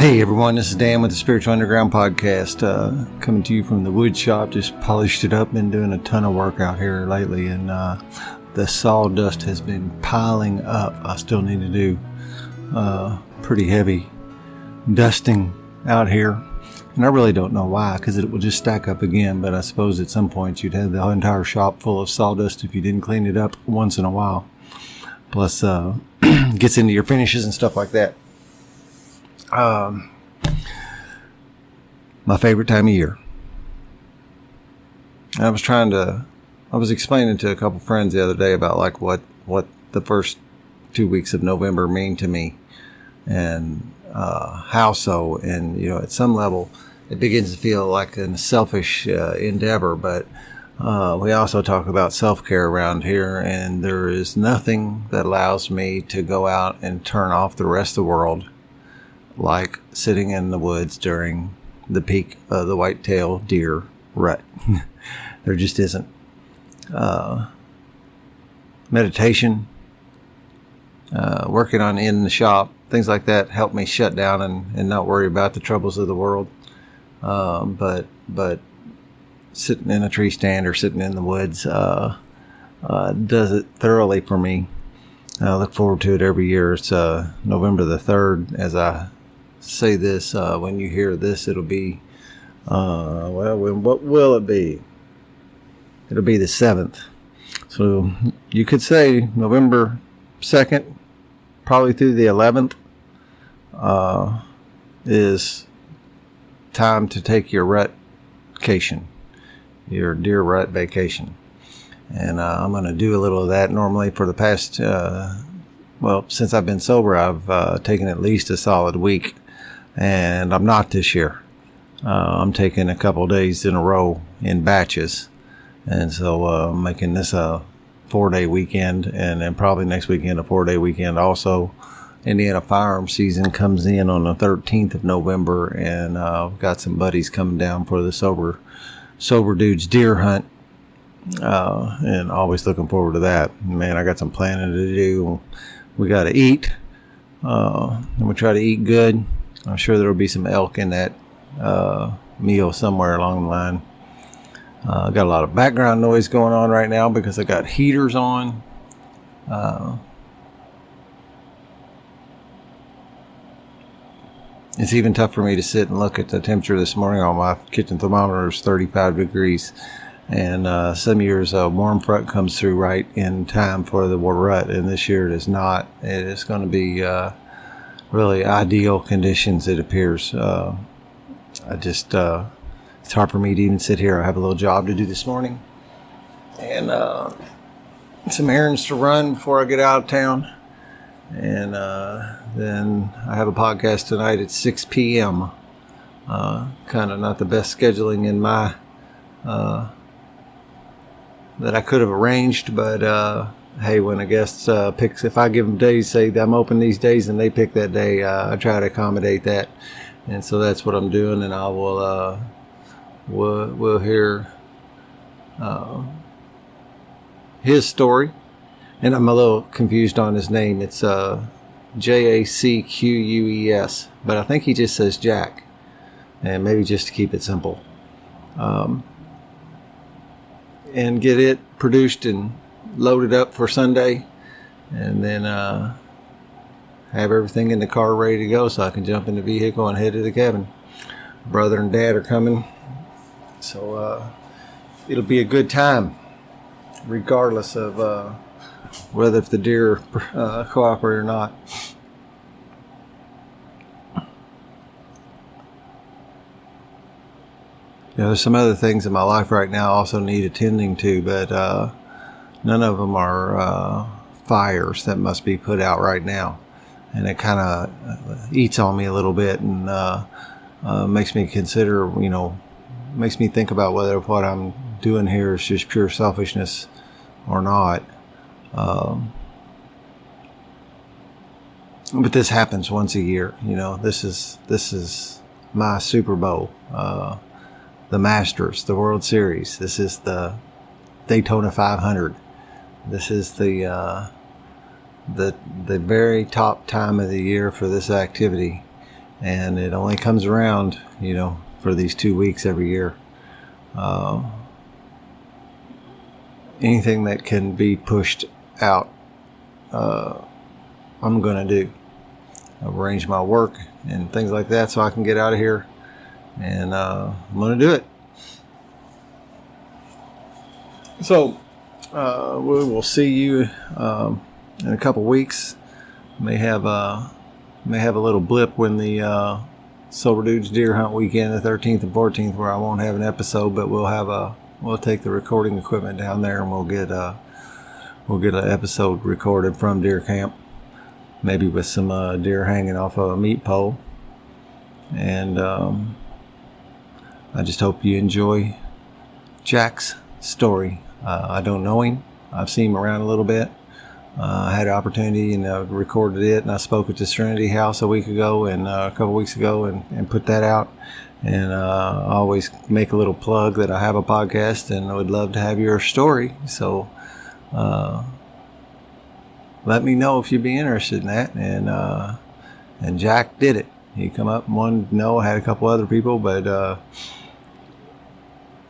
Hey everyone, this is Dan with the Spiritual Underground Podcast, coming to you from the wood shop. Just polished it up, been doing a ton of work out here lately, and the sawdust has been piling up. I still need to do pretty heavy dusting out here, and I really don't know why, because it will just stack up again, but I suppose at some point you'd have the entire shop full of sawdust if you didn't clean it up once in a while. Plus gets into your finishes and stuff like that. My favorite time of year. I was explaining to a couple friends the other day about like what the first 2 weeks of November mean to me, and how so. And at some level it begins to feel like a selfish endeavor, but we also talk about self-care around here, and there is nothing that allows me to go out and turn off the rest of the world like sitting in the woods during the peak of the white-tailed deer rut. There just isn't. Meditation, working on in the shop, things like that help me shut down and not worry about the troubles of the world. But sitting in a tree stand or sitting in the woods does it thoroughly for me. I look forward to it every year. It's November the 3rd. As I say this, when you hear this, it'll be what will it be? It'll be the 7th. So you could say November 2nd, probably through the 11th, is time to take your rut vacation, your deer rut vacation. And I'm going to do a little of that. Normally for the past, since I've been sober, I've taken at least a solid week. And I'm not this year. I'm taking a couple of days in a row in batches. And so I'm making this a 4-day weekend, and then probably next weekend a 4-day weekend also. Indiana firearm season comes in on the 13th of November, and I've got some buddies coming down for the sober dudes deer hunt. And always looking forward to that. Man, I got some planning to do. We got to eat. And we try to eat good. I'm sure there will be some elk in that meal somewhere along the line. I got a lot of background noise going on right now because I got heaters on. It's even tough for me to sit and look at the temperature this morning. On my kitchen thermometer is 35 degrees. And some years a warm front comes through right in time for the rut, and this year it is not. It is going to be really ideal conditions, it appears. It's hard for me to even sit here. I have a little job to do this morning, and some errands to run before I get out of town. And then I have a podcast tonight at 6 p.m. Kind of not the best scheduling in my that I could have arranged, but hey, when a guest picks, if I give them days, say I'm open these days, and they pick that day, I try to accommodate that, and so that's what I'm doing. And I will we'll hear his story, and I'm a little confused on his name. It's Jacques, but I think he just says Jack, and maybe just to keep it simple. And get it produced and loaded up for Sunday, and then have everything in the car ready to go so I can jump in the vehicle and head to the cabin. Brother and Dad are coming, so it'll be a good time, regardless of whether if the deer cooperate or not. There's some other things in my life right now I also need attending to, but none of them are fires that must be put out right now. And it kind of eats on me a little bit, and makes me consider, makes me think about whether what I'm doing here is just pure selfishness or not. But this happens once a year. This is my Super Bowl. The Masters, the World Series. This is the Daytona 500. This is the very top time of the year for this activity, and it only comes around, for these 2 weeks every year. Anything that can be pushed out, I'm going to do. Arrange my work and things like that so I can get out of here, and I'm going to do it. So we will see you in a couple weeks. May have a little blip when the Sober Dudes Deer Hunt weekend, the 13th and 14th, where I won't have an episode, but we'll take the recording equipment down there, and we'll get an episode recorded from deer camp, maybe with some deer hanging off of a meat pole. And I just hope you enjoy Jacques' story. I don't know him. I've seen him around a little bit. I had an opportunity and recorded it, and I spoke at the Serenity House a week ago and a couple weeks ago and put that out. And I always make a little plug that I have a podcast and I would love to have your story. So let me know if you'd be interested in that. And Jack did it. He come up and wanted to know. I had a couple other people, but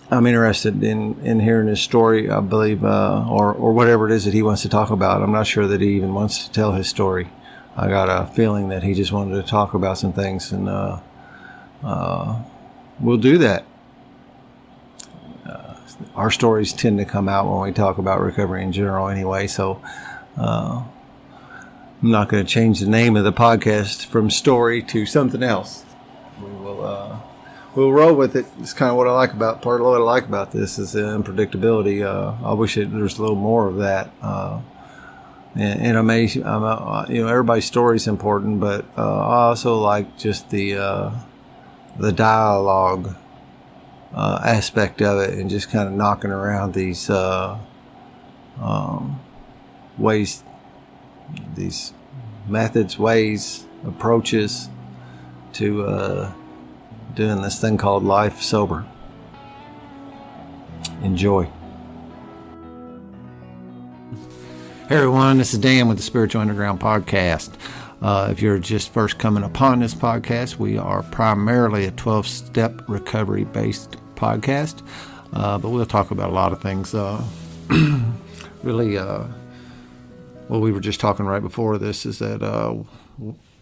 I'm interested in hearing his story, I believe, or whatever it is that he wants to talk about. I'm not sure that he even wants to tell his story. I got a feeling that he just wanted to talk about some things, and we'll do that. Our stories tend to come out when we talk about recovery in general anyway, so I'm not going to change the name of the podcast from story to something else. We'll roll with it. It's kind of what I like about this is the unpredictability. I wish there's a little more of that. And everybody's story is important, but I also like just the dialogue aspect of it, and just kind of knocking around these ways, these methods, approaches to doing this thing called life sober. Enjoy. Hey everyone, this is Dan with the Spiritual Underground Podcast. If you're just first coming upon this podcast, we are primarily a 12-step recovery-based podcast, but we'll talk about a lot of things. Really, what we were just talking right before this is that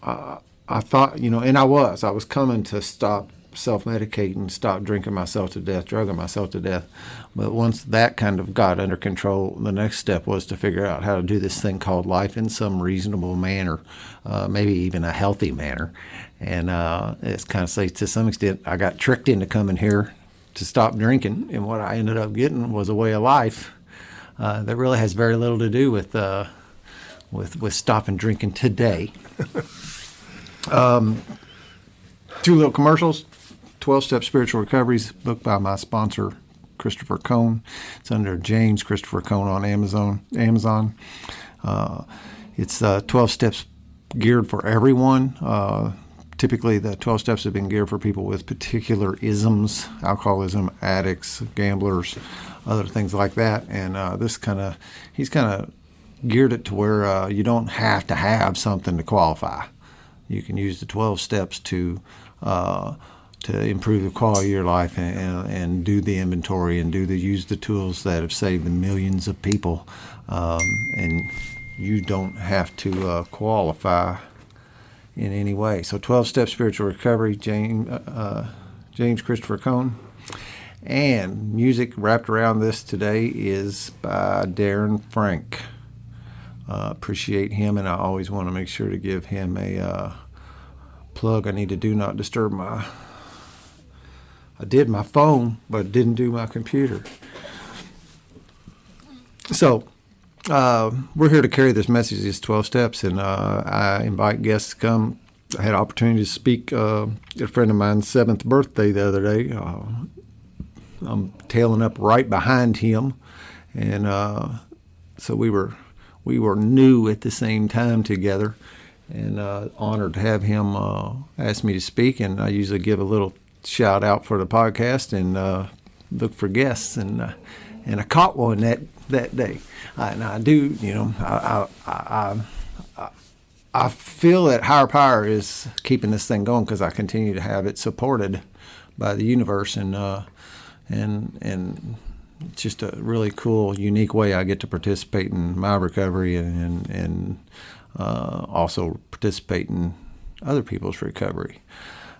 I thought, and I was coming to stop self-medicating, stop drinking myself to death, drugging myself to death. But once that kind of got under control, the next step was to figure out how to do this thing called life in some reasonable manner, maybe even a healthy manner. And it's kind of say to some extent, I got tricked into coming here to stop drinking, and what I ended up getting was a way of life that really has very little to do with stopping drinking today. 2 little commercials. 12-Step Spiritual Recoveries, book by my sponsor, Christopher Cohn. It's under James Christopher Cohn on Amazon. It's 12 steps geared for everyone. Typically, the 12 steps have been geared for people with particular isms, alcoholism, addicts, gamblers, other things like that. And he's kind of geared it to where you don't have to have something to qualify. You can use the 12 steps to improve the quality of your life and do the inventory and use the tools that have saved the millions of people. And you don't have to qualify in any way. So 12-Step Spiritual Recovery, James Christopher Cohn. And music wrapped around this today is by Darren Frank. Appreciate him, and I always want to make sure to give him a plug. I need to do not disturb I did my phone, but didn't do my computer. So we're here to carry this message, these 12 steps, and I invite guests to come. I had an opportunity to speak at a friend of mine's 7th birthday the other day. I'm tailing up right behind him, and so we were new at the same time together, and honored to have him ask me to speak. And I usually give a little shout out for the podcast and look for guests, and I caught one that day. And I do, I feel that higher power is keeping this thing going because I continue to have it supported by the universe, and it's just a really cool, unique way I get to participate in my recovery and also participate in other people's recovery.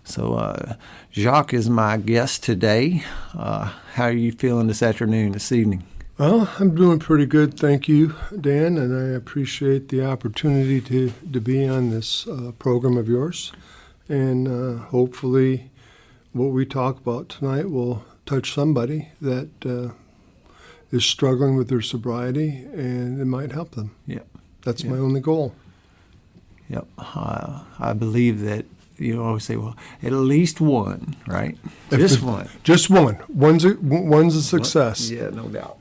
So Jacques is my guest today. How are you feeling this evening? Well, I'm doing pretty good, thank you, Dan, and I appreciate the opportunity to be on this program of yours. And hopefully what we talk about tonight will touch somebody that is struggling with their sobriety, and it might help them. Yep. That's my only goal. Yep. I believe that you always say, well, at least one, right? Just one. Just one. One's a success. Yeah, no doubt.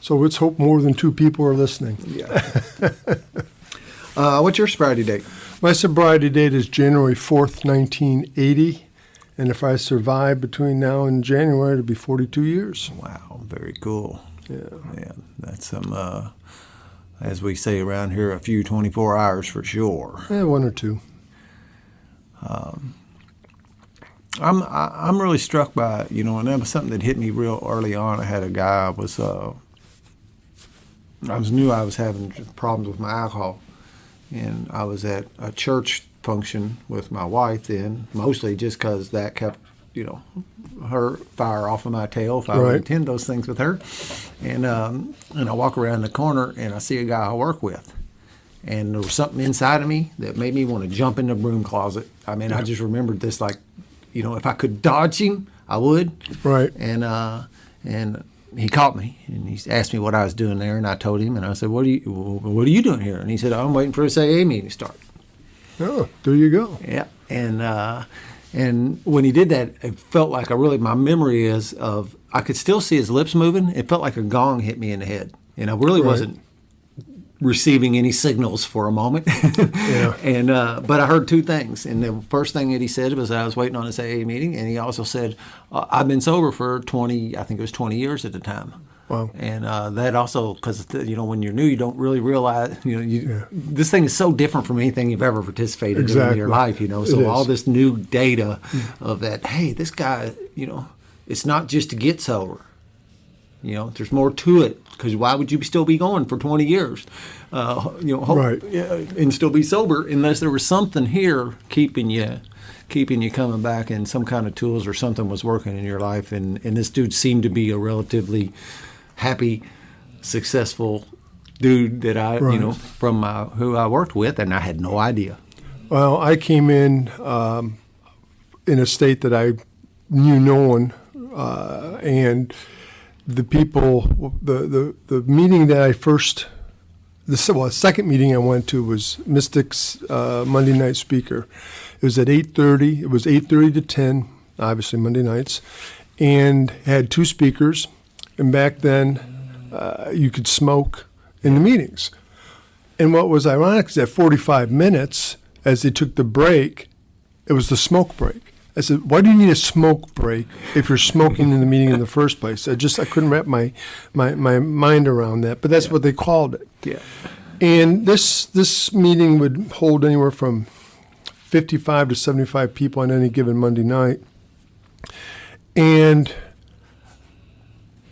So let's hope more than two people are listening. Yeah. What's your sobriety date? My sobriety date is January 4th, 1980. And if I survive between now and January, it'll be 42 years. Wow, very cool. Yeah. Yeah, that's some, as we say around here, a few 24 hours for sure. Yeah, one or two. I'm really struck by, and that was something that hit me real early on. I had a guy, knew I was having problems with my alcohol, and I was at a church function with my wife then, mostly just because that kept, her fire off of my tail if I would attend those things with her. And I walk around the corner and I see a guy I work with. And there was something inside of me that made me want to jump in the broom closet. I mean, I just remembered this, like, if I could dodge him, I would. Right. And he caught me, and he asked me what I was doing there, and I told him, and I said, "What are you doing here?" And he said, "I'm waiting for this AA meeting to start." Oh, there you go. Yeah. And when he did that, it felt like my memory is of, I could still see his lips moving. It felt like a gong hit me in the head, and I really wasn't receiving any signals for a moment. Yeah. But I heard two things. And the first thing that he said was I was waiting on this AA meeting. And he also said, I've been sober for 20 years at the time. Wow. And that also, because, when you're new, you don't really realize, this thing is so different from anything you've ever participated in your life, So all this new data of that, hey, this guy, it's not just to get sober. There's more to it, because why would you still be going for 20 years, and still be sober unless there was something here keeping you coming back, and some kind of tools or something was working in your life. And this dude seemed to be a relatively happy, successful dude that I, from who I worked with, and I had no idea. Well, I came in a state that I knew no one, and the people, the meeting that the second meeting I went to was Mystic's Monday night speaker. It was at 8:30. It was 8:30 to 10, obviously Monday nights, and had two speakers. And back then, you could smoke in the meetings. And what was ironic is at 45 minutes, as they took the break, it was the smoke break. I said, why do you need a smoke break if you're smoking in the meeting in the first place? I couldn't wrap my mind around that, but that's what they called it. Yeah. And this meeting would hold anywhere from 55 to 75 people on any given Monday night. And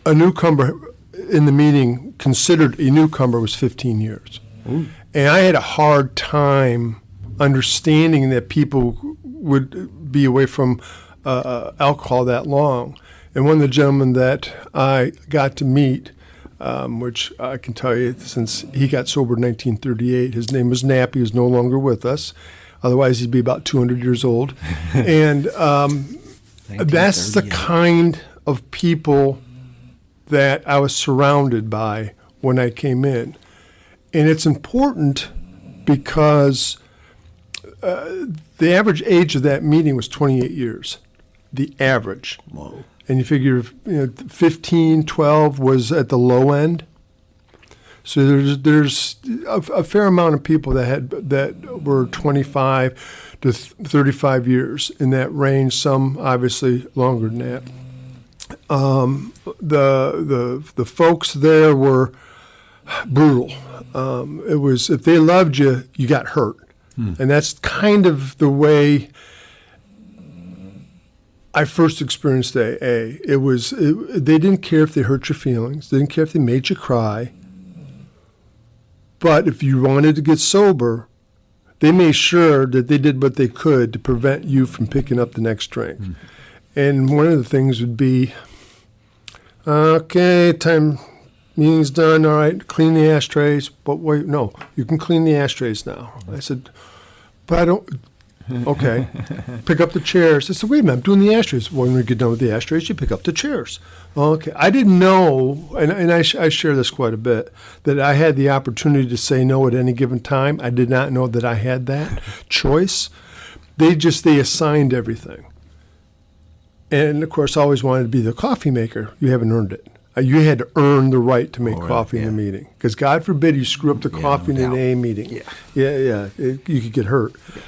a newcomer in the meeting, considered a newcomer, was 15 years. Ooh. And I had a hard time understanding that people would be away from alcohol that long. And one of the gentlemen that I got to meet, which I can tell you since he got sober in 1938, his name was Knapp. He is no longer with us. Otherwise, he'd be about 200 years old. And that's the kind of people that I was surrounded by when I came in. And it's important because the average age of that meeting was 28 years, the average. Whoa. And you figure 15, 12 was at the low end. So there's a fair amount of people that were 25 to 35 years in that range, some obviously longer than that. The folks there were brutal. It was, if they loved you, you got hurt. And that's kind of the way I first experienced AA. They didn't care if they hurt your feelings. They didn't care if they made you cry. But if you wanted to get sober, they made sure that they did what they could to prevent you from picking up the next drink. And one of the things would be, okay, meeting's done, all right, clean the ashtrays. But wait, no, you can clean the ashtrays now. I said, but I don't, okay. Pick up the chairs. I said, wait a minute, I'm doing the ashtrays. When we get done with the ashtrays, you pick up the chairs. Okay. I didn't know, and I share this quite a bit, that I had the opportunity to say no at any given time. I did not know that I had that choice. They assigned everything. And, of course, I always wanted to be the coffee maker. You haven't earned it. You had to earn the right to make coffee in a meeting. Because God forbid you screw up the coffee in an AA meeting. You could get hurt. Yeah.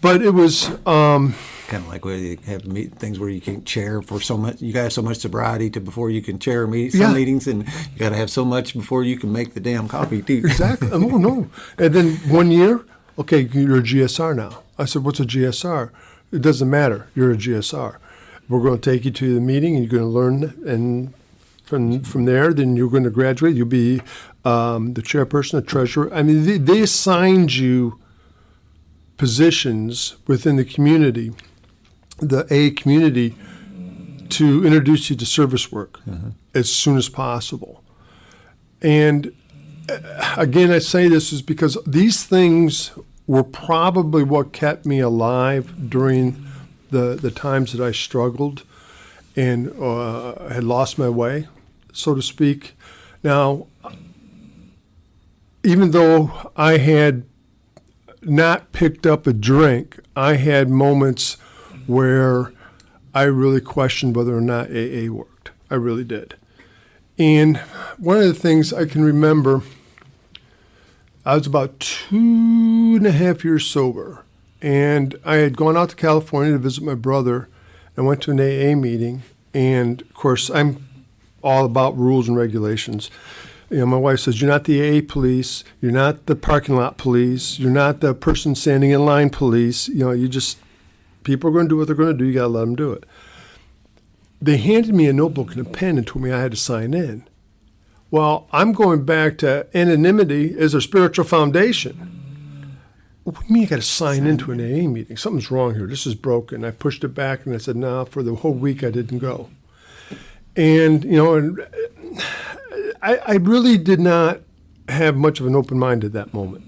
But it was... kind of like where you have things where you can't chair for so much. You got to have so much sobriety before you can chair some meetings, and you got to have so much before you can make the damn coffee, too. Exactly. Oh, no. And then 1 year, okay, you're a GSR now. I said, what's a GSR? It doesn't matter. You're a GSR. We're going to take you to the meeting, and you're going to learn, and from there, then you're going to graduate. You'll be the chairperson, the treasurer. I mean, they assigned you positions within the community, the A community, to introduce you to service work as soon as possible. And again, I say this is because these things were probably what kept me alive during the times that I struggled and had lost my way, so to speak. Now, even though I had not picked up a drink, I had moments where I really questioned whether or not AA worked. I really did. And one of the things I can remember, I was about 2.5 years sober, and I had gone out to California to visit my brother. I went to an AA meeting, and of course, I'm all about rules and regulations. You know, my wife says, you're not the AA police, you're not the parking lot police, you're not the person standing in line police. You know, people are going to do what they're going to do, you got to let them do it. They handed me a notebook and a pen and told me I had to sign in. Well, I'm going back to anonymity as a spiritual foundation. What do you mean you got to sign into an AA meeting? Something's wrong here. This is broken. I pushed it back and I said, no, for the whole week I didn't go. And, I really did not have much of an open mind at that moment.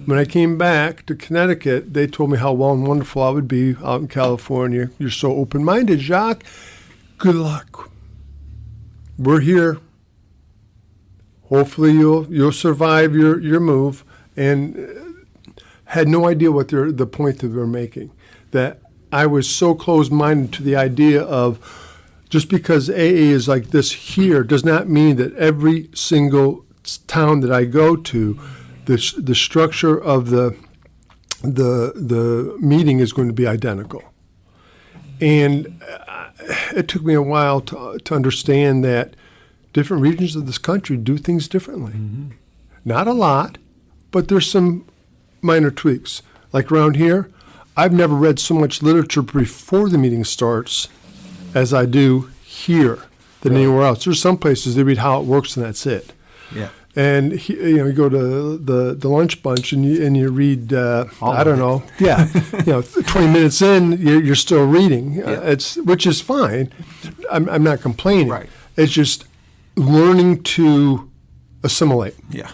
When I came back to Connecticut, they told me how well and wonderful I would be out in California. You're so open-minded, Jacques. Good luck. We're here. Hopefully you'll survive your move. And had no idea what the point that they were making. That I was so closed-minded to the idea of just because AA is like this here does not mean that every single town that I go to, the structure of the meeting is going to be identical. And it took me a while to understand that different regions of this country do things differently. Not a lot, but there's some minor tweaks. Like around here, I've never read so much literature before the meeting starts as I do here than anywhere else. There's some places they read how it works and that's it. Yeah. And you go to the lunch bunch and you read I don't know 20 minutes in you're still reading. Which is fine. I'm not complaining. Right. It's just learning to assimilate. Yeah.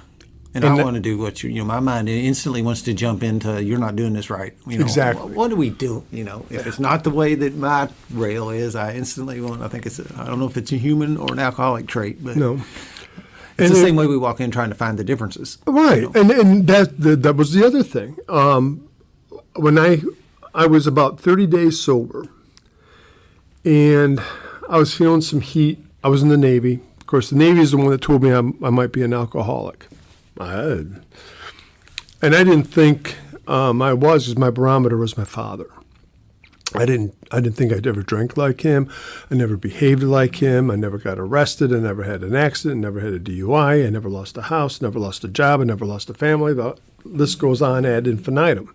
And I want to do what my mind instantly wants to jump into, you're not doing this right. Exactly. What do we do? If it's not the way that my rail is, I instantly want, I think I don't know if it's a human or an alcoholic trait, but no. It's the same way we walk in trying to find the differences. Right. And that was the other thing. When I was about 30 days sober and I was feeling some heat, I was in the Navy. Of course, the Navy is the one that told me I might be an alcoholic. And I didn't think I was, because my barometer was my father. I didn't think I'd ever drank like him. I never behaved like him. I never got arrested. I never had an accident. Never had a DUI. I never lost a house. Never lost a job. I never lost a family. The list goes on ad infinitum.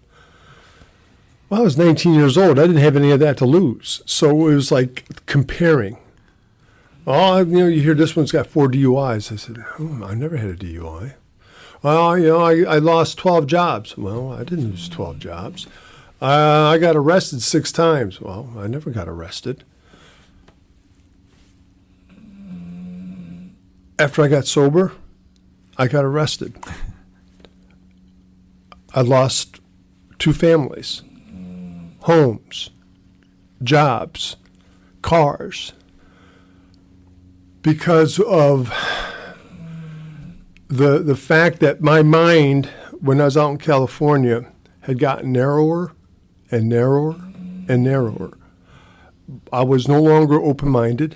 Well, I was 19 years old. I didn't have any of that to lose. So it was like comparing. Oh, you hear this one's got 4 DUIs. I said, I never had a DUI. Well, I lost 12 jobs. Well, I didn't lose 12 jobs. I got arrested 6 times. Well, I never got arrested. After I got sober, I got arrested. I lost 2 families, homes, jobs, cars, because of the fact that my mind, when I was out in California, had gotten narrower and narrower and narrower. I was no longer open-minded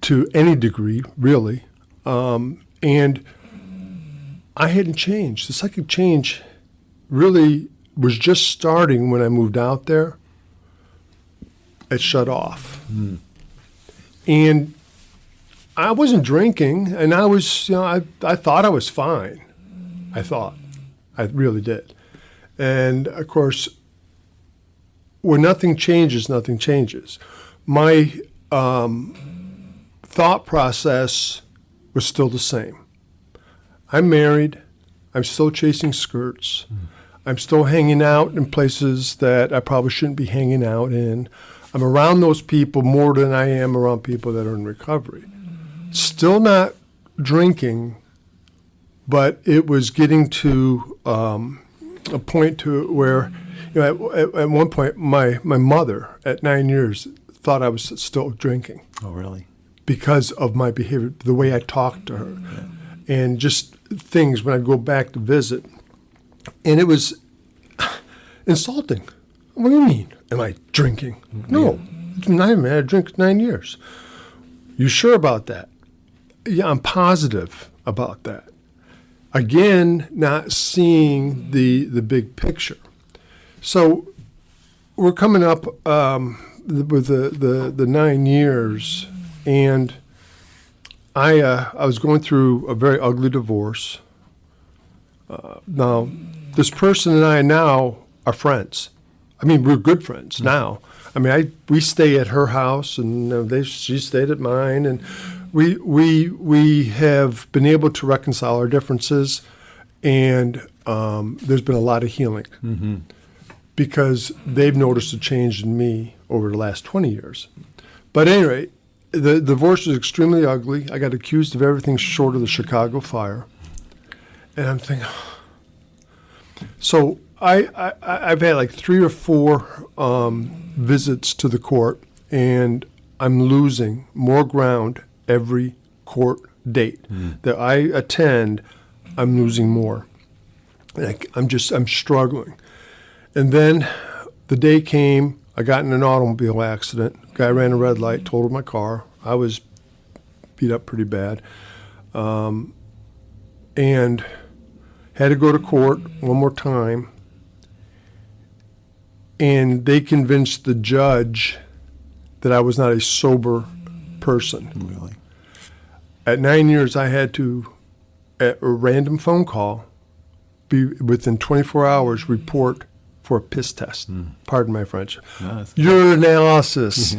to any degree, really, and I hadn't changed. The psychic change really was just starting when I moved out there. It shut off. And I wasn't drinking, and I was, I thought I was fine. I really did. And of course, when nothing changes, nothing changes. My thought process was still the same. I'm married. I'm still chasing skirts. I'm still hanging out in places that I probably shouldn't be hanging out in. I'm around those people more than I am around people that are in recovery. Still not drinking, but it was getting to a point to where, at one point, my mother at 9 years thought I was still drinking. Oh, really? Because of my behavior, the way I talked to her, and just things when I'd go back to visit. And it was insulting. What do you mean? Am I drinking? No. I haven't had a drink 9 years. You sure about that? Yeah, I'm positive about that. Again, not seeing the big picture. So we're coming up with the 9 years, and I was going through a very ugly divorce. Now, this person and I now are friends. I mean, we're good friends now. I mean, we stay at her house, and she stayed at mine, and we have been able to reconcile our differences, and there's been a lot of healing because they've noticed a change in me over the last 20 years. But at any rate, the divorce was extremely ugly. I got accused of everything short of the Chicago fire, and I'm thinking, so I've had like 3 or 4 visits to the court, and I'm losing more ground every court date that I attend. I'm losing more. I'm struggling. And then the day came, I got in an automobile accident. Guy ran a red light, totaled my car. I was beat up pretty bad. And had to go to court one more time. And they convinced the judge that I was not a sober person. Really? At 9 years, I had to, at a random phone call, be within 24 hours, report for a piss test. Pardon my French. Nice. Urinalysis.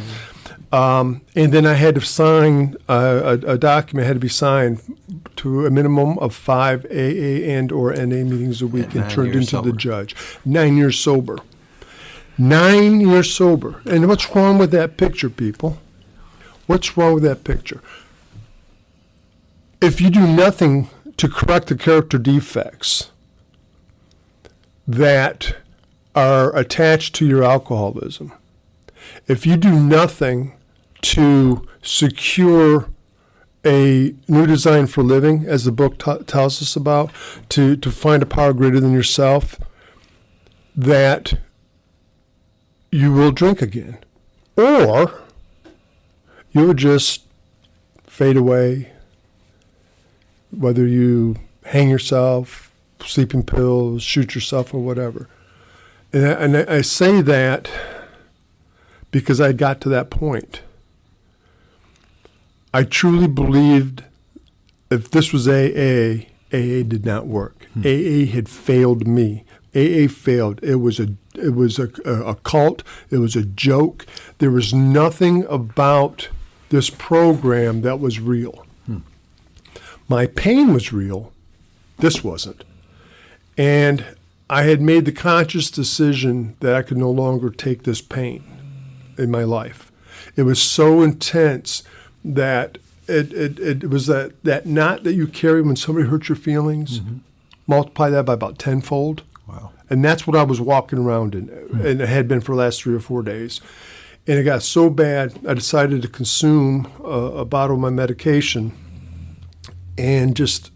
And then I had to sign a document had to be signed to a minimum of 5 AA and or NA meetings a week and turned into the judge. 9 years sober. 9 years sober. And what's wrong with that picture, people? What's wrong with that picture? If you do nothing to correct the character defects that are attached to your alcoholism, if you do nothing to secure a new design for living, as the book tells us about, to find a power greater than yourself, that you will drink again. Or you'll just fade away, whether you hang yourself, sleeping pills, shoot yourself, or whatever. And I say that because I got to that point. I truly believed if this was AA, AA did not work. AA had failed me AA failed. It was a cult. It was a joke. There was nothing about this program that was real. My pain was real. This wasn't. And I had made the conscious decision that I could no longer take this pain in my life. It was so intense that it was that knot that you carry when somebody hurts your feelings. Multiply that by about tenfold. Wow. And that's what I was walking around in, and it had been for the last 3 or 4 days. And it got so bad, I decided to consume a bottle of my medication, and just,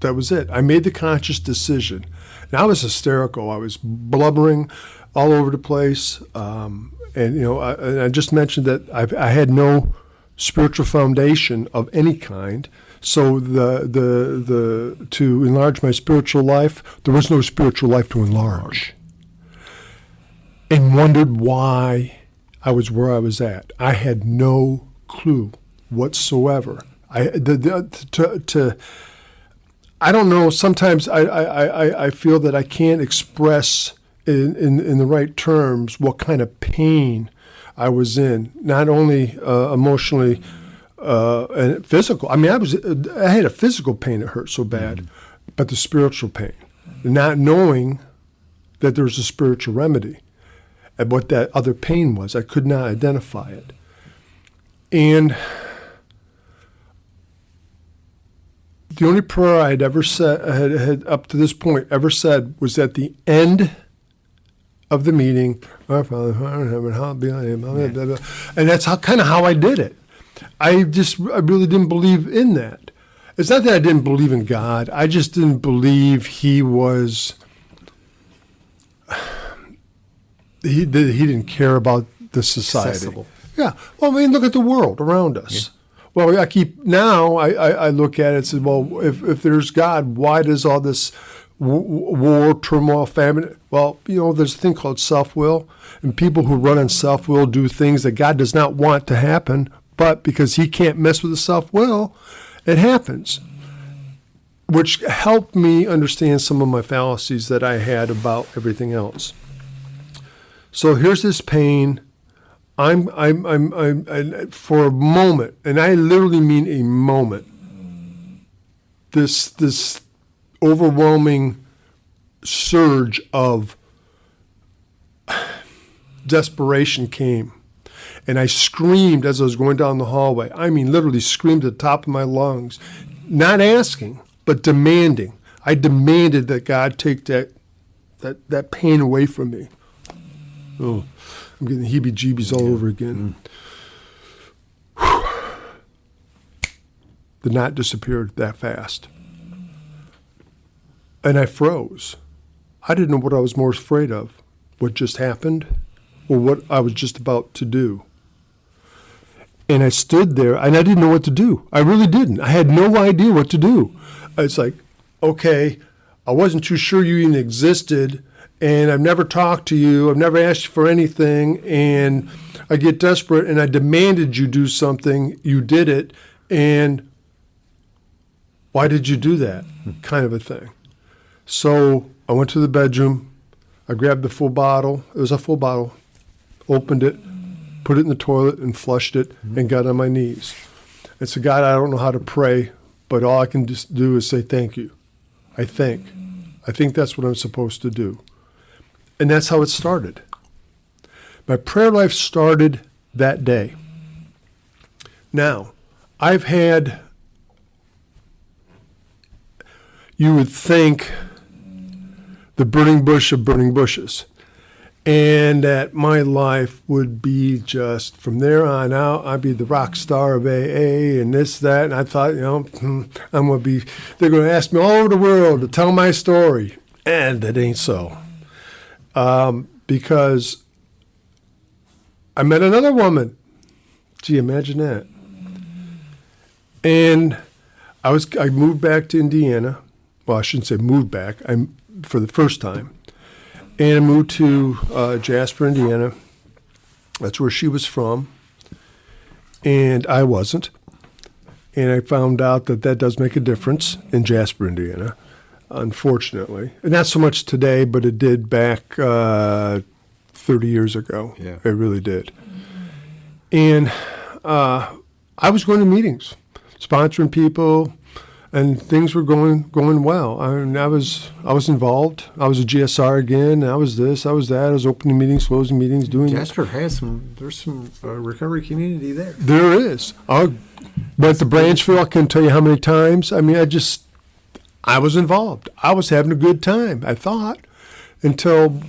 that was it. I made the conscious decision. And I was hysterical. I was blubbering all over the place. And I just mentioned that I had no spiritual foundation of any kind. So to enlarge my spiritual life, there was no spiritual life to enlarge. And wondered why I was where I was at. I had no clue whatsoever. I don't know. Sometimes I feel that I can't express in the right terms what kind of pain I was in, not only emotionally and physical. I mean, I had a physical pain that hurt so bad, but the spiritual pain, not knowing that there's a spiritual remedy, and what that other pain was, I could not identify it. And the only prayer I had ever said, had up to this point ever said, was at the end of the meeting, Our Father, hallowed be thy name, and that's kind of how I did it. I really didn't believe in that. It's not that I didn't believe in God. I just didn't believe He was. He didn't care about the society. Accessible. Yeah. Well, I mean, look at the world around us. Yeah. Well, I look at it and say, well, if there's God, why does all this war, turmoil, famine? Well, there's a thing called self-will, and people who run on self-will do things that God does not want to happen, but because He can't mess with the self-will, it happens, which helped me understand some of my fallacies that I had about everything else. So here's this pain. I'm for a moment, and I literally mean a moment, this overwhelming surge of desperation came. And I screamed as I was going down the hallway. I mean, literally screamed at the top of my lungs, not asking, but demanding. I demanded that God take that pain away from me. Oh, I'm getting heebie-jeebies all over again. The knot disappeared that fast. And I froze. I didn't know what I was more afraid of, what just happened or what I was just about to do. And I stood there, and I didn't know what to do. I really didn't. I had no idea what to do. It's like, okay, I wasn't too sure you even existed, and I've never talked to you. I've never asked you for anything, and I get desperate, and I demanded you do something. You did it, and why did you do that? Kind of a thing. So I went to the bedroom. I grabbed the full bottle. It was a full bottle. Opened it, put it in the toilet, and flushed it, and got on my knees. And said, God, I don't know how to pray, but all I can just do is say thank you. I think that's what I'm supposed to do. And that's how it started. My prayer life started that day. Now, I've had, you would think, the burning bush of burning bushes. And that my life would be just, from there on out, I'd be the rock star of AA and this, that. And I thought, I'm going to be, they're going to ask me all over the world to tell my story. And it ain't so. Because I met another woman. Gee, imagine that. And I moved back to Indiana. Well, I shouldn't say moved back. For the first time. And I moved to Jasper, Indiana. That's where she was from. And I wasn't. And I found out that does make a difference in Jasper, Indiana. unfortunately. And not so much today, but it did back 30 years ago. Yeah. It really did. And I was going to meetings, sponsoring people, and things were going well. I mean, I was involved. I was a GSR again. I was this. I was that. I was opening meetings, closing meetings, doing. Jasper has there's some recovery community there. There is. I went to Branchville. I couldn't tell you how many times. I mean, I was involved. I was having a good time, I thought, until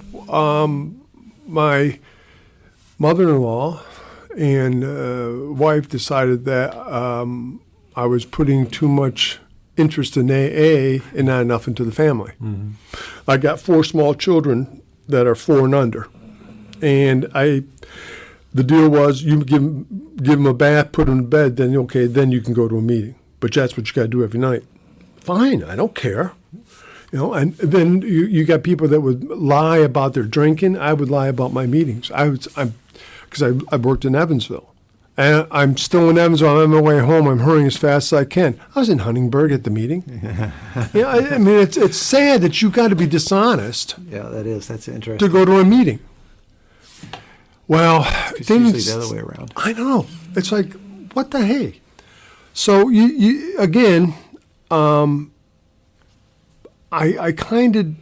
my mother-in-law and wife decided that I was putting too much interest in AA and not enough into the family. Mm-hmm. I got 4 small children that are 4 and under, and the deal was you give them a bath, put them to bed, then okay, then you can go to a meeting. But that's what you got to do every night. Fine, I don't care. And then you got people that would lie about their drinking. I would lie about my meetings. Because I worked in Evansville. And I'm still in Evansville. I'm on my way home. I'm hurrying as fast as I can. I was in Huntingburg at the meeting. I mean, it's sad that you got to be dishonest. Yeah, that is. That's interesting. To go to a meeting. Well, it's usually the other way around. I know. It's like, what the hey? So you again, I kind of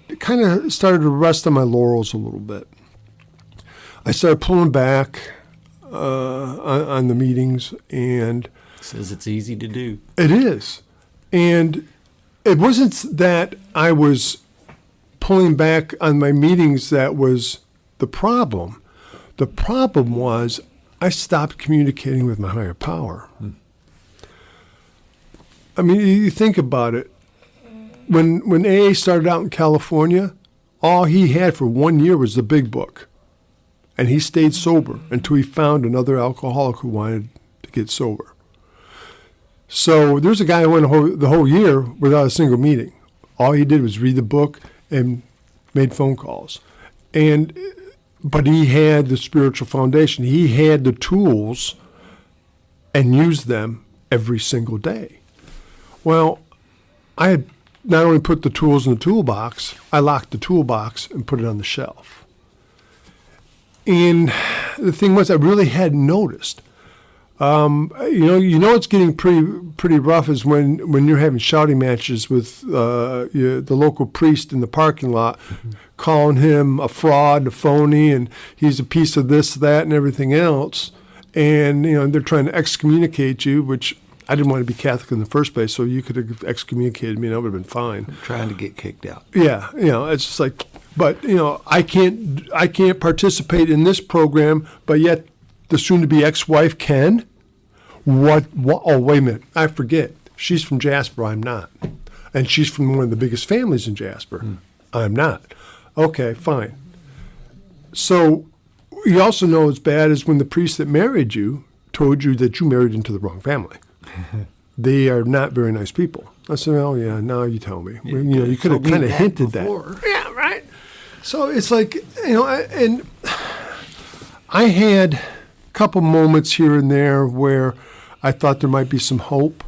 started to rest on my laurels a little bit. I started pulling back on the meetings, and says it's easy to do. It is, and it wasn't that I was pulling back on my meetings that was the problem. The problem was I stopped communicating with my higher power. I mean, you think about it. When AA started out in California, all he had for 1 year was the big book. And he stayed sober until he found another alcoholic who wanted to get sober. So there's a guy who went the whole year without a single meeting. All he did was read the book and made phone calls. But he had the spiritual foundation. He had the tools and used them every single day. Well, I had not only put the tools in the toolbox, I locked the toolbox and put it on the shelf. And the thing was, I really hadn't noticed. It's getting pretty rough is when you're having shouting matches with the local priest in the parking lot, calling him a fraud, a phony, and he's a piece of this, that, and everything else. And they're trying to excommunicate you, which I didn't want to be Catholic in the first place, so you could have excommunicated me and I would have been fine. I'm trying to get kicked out. Yeah, it's just like, but I can't participate in this program, but yet the soon-to-be ex-wife can. What? Oh, wait a minute, I forget. She's from Jasper. I'm not, and she's from one of the biggest families in Jasper. I'm not. Okay, fine. So you also know it's bad is when the priest that married you told you that you married into the wrong family. They are not very nice people. I said, oh, yeah, now you tell me. You could have kind of hinted before. that. Yeah, right. So it's like, and I had a couple moments here and there where I thought there might be some hope.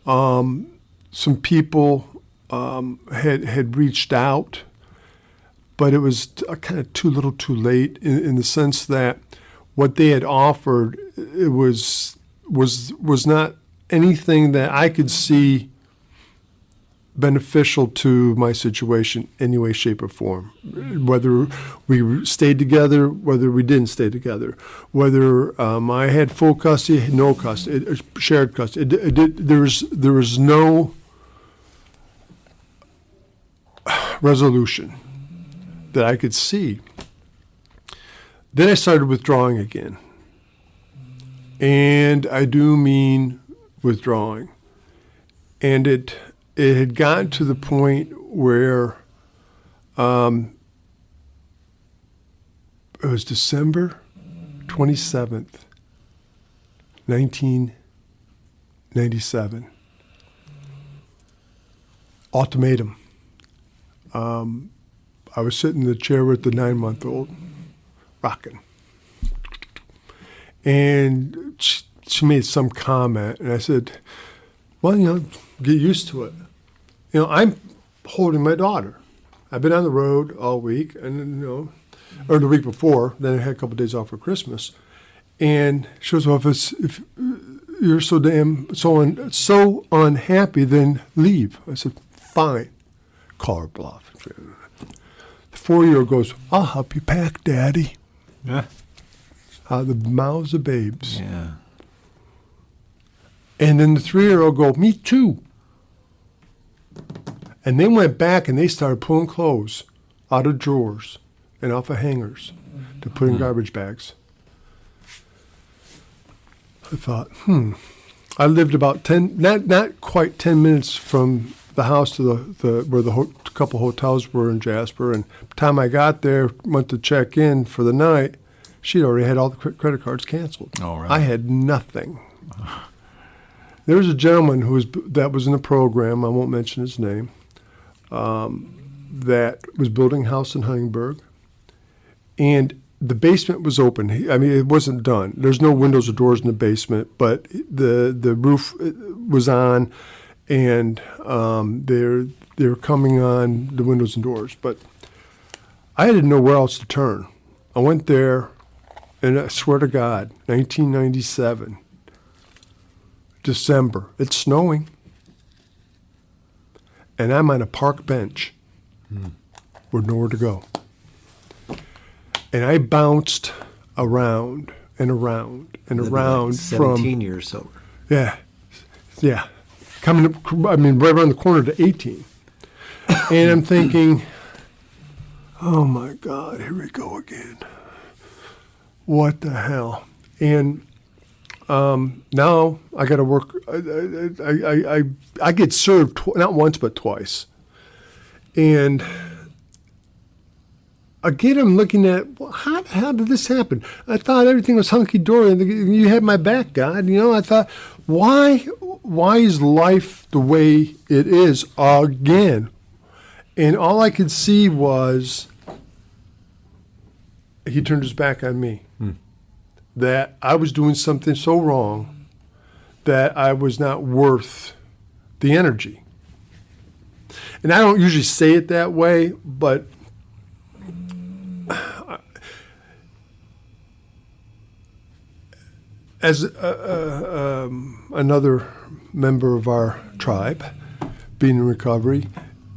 Some people had reached out, but it was kind of too little too late in the sense that what they had offered it was not anything that I could see beneficial to my situation any way, shape, or form. Whether we stayed together, whether we didn't stay together, whether I had full custody, no custody, shared custody. There was no resolution that I could see. Then I started withdrawing again. And I do mean withdrawing. And it had gotten to the point where it was December 27th, 1997. Ultimatum. I was sitting in the chair with the 9-month-old, rocking. And she made some comment, and I said, well, get used to it. I'm holding my daughter. I've been on the road all week, and or the week before. Then I had a couple of days off for Christmas, and she goes, "Well, if you're so unhappy, then leave." I said, "Fine." Call her bluff. The 4-year-old goes, "I'll help you pack, Daddy." Yeah. Out of the mouths of babes. Yeah. And then the 3-year-old go, "Me too." And they went back and they started pulling clothes out of drawers and off of hangers to put in garbage bags. I thought, I lived about not quite 10 minutes from the house to where the couple hotels were in Jasper. And by the time I got there, went to check in for the night, she'd already had all the credit cards canceled. Oh, right. I had nothing. There was a gentleman that was in the program, I won't mention his name, that was building a house in Huntingburg, and the basement was open. It wasn't done. There's no windows or doors in the basement, but the roof was on, and they're coming on the windows and doors. But I didn't know where else to turn. I went there, and I swear to God, 1997, December, it's snowing, and I'm on a park bench with nowhere to go. And I bounced around and around and around 17 years sober. Yeah. Coming up, right around the corner to 18. And I'm thinking, oh my God, here we go again. What the hell? And now I got to work. I get served not once but twice, and again I'm looking at, well, how the hell did this happen? I thought everything was hunky dory, and you had my back, God. I thought, why is life the way it is again? And all I could see was he turned his back on me. That I was doing something so wrong that I was not worth the energy. And I don't usually say it that way, but as another member of our tribe, being in recovery,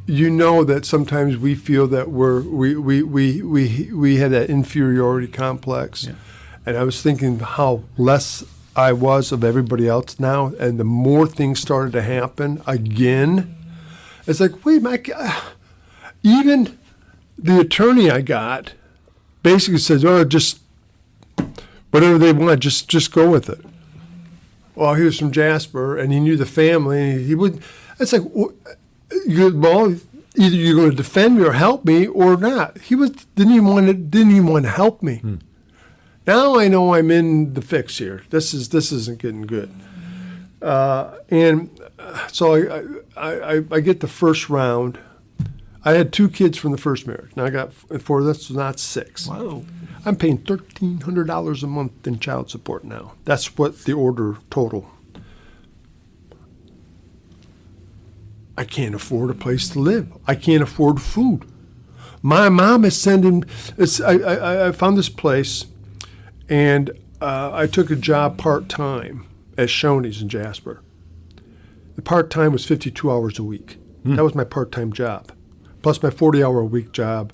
that sometimes we feel that we had that inferiority complex. Yeah. And I was thinking how less I was of everybody else now, and the more things started to happen again, it's like, wait, even the attorney I got basically says, "Oh, just whatever they want, just go with it." Well, he was from Jasper, and he knew the family, and he would. It's like, well, either you're going to defend me or help me or not. He didn't even want to help me. Now I know I'm in the fix here. This isn't getting good. And so I get the first round. I had 2 kids from the first marriage. Now I got 4. That's not 6. Whoa. I'm paying $1,300 a month in child support now. That's what the order total. I can't afford a place to live. I can't afford food. My mom is sending. I found this place. And I took a job part-time at Shoney's in Jasper. The part-time was 52 hours a week. That was my part-time job, plus my 40-hour-a-week job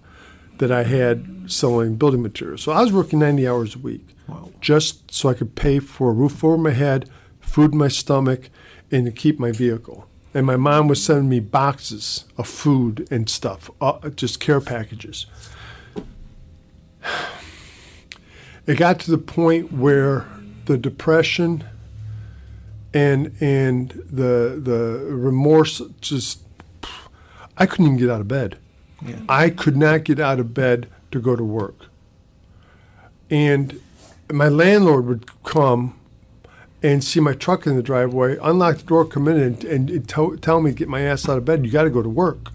that I had selling building materials. So I was working 90 hours a week, just so I could pay for a roof over my head, food in my stomach, and to keep my vehicle. And my mom was sending me boxes of food and stuff, just care packages. It got to the point where the depression and the remorse I couldn't even get out of bed. Yeah. I could not get out of bed to go to work. And my landlord would come and see my truck in the driveway, unlock the door, come in and tell me to get my ass out of bed. You got to go to work.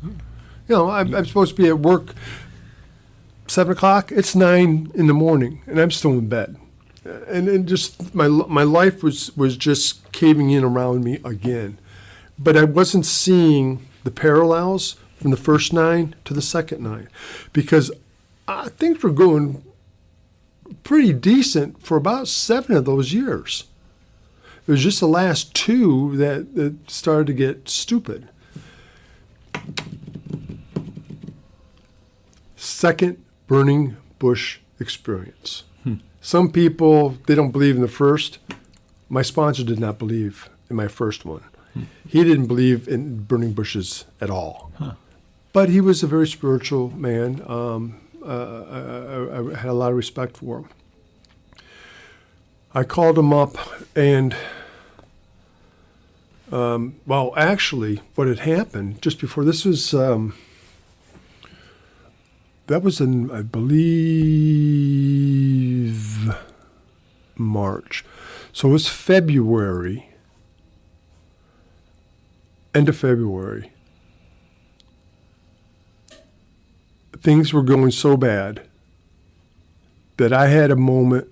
I'm supposed to be at work 7 o'clock, it's 9 in the morning, and I'm still in bed. And just my life was just caving in around me again. But I wasn't seeing the parallels from the first 9 to the second 9, because things were going pretty decent for about 7 of those years. It was just the last 2 that started to get stupid. Second burning bush experience. Some people, they don't believe in the first. My sponsor did not believe in my first one. He didn't believe in burning bushes at all. But he was a very spiritual man. I had a lot of respect for him. I called him up and, well, actually, what had happened just before this was, that was in, I believe, March. So it was February, end of February. Things were going so bad that I had a moment.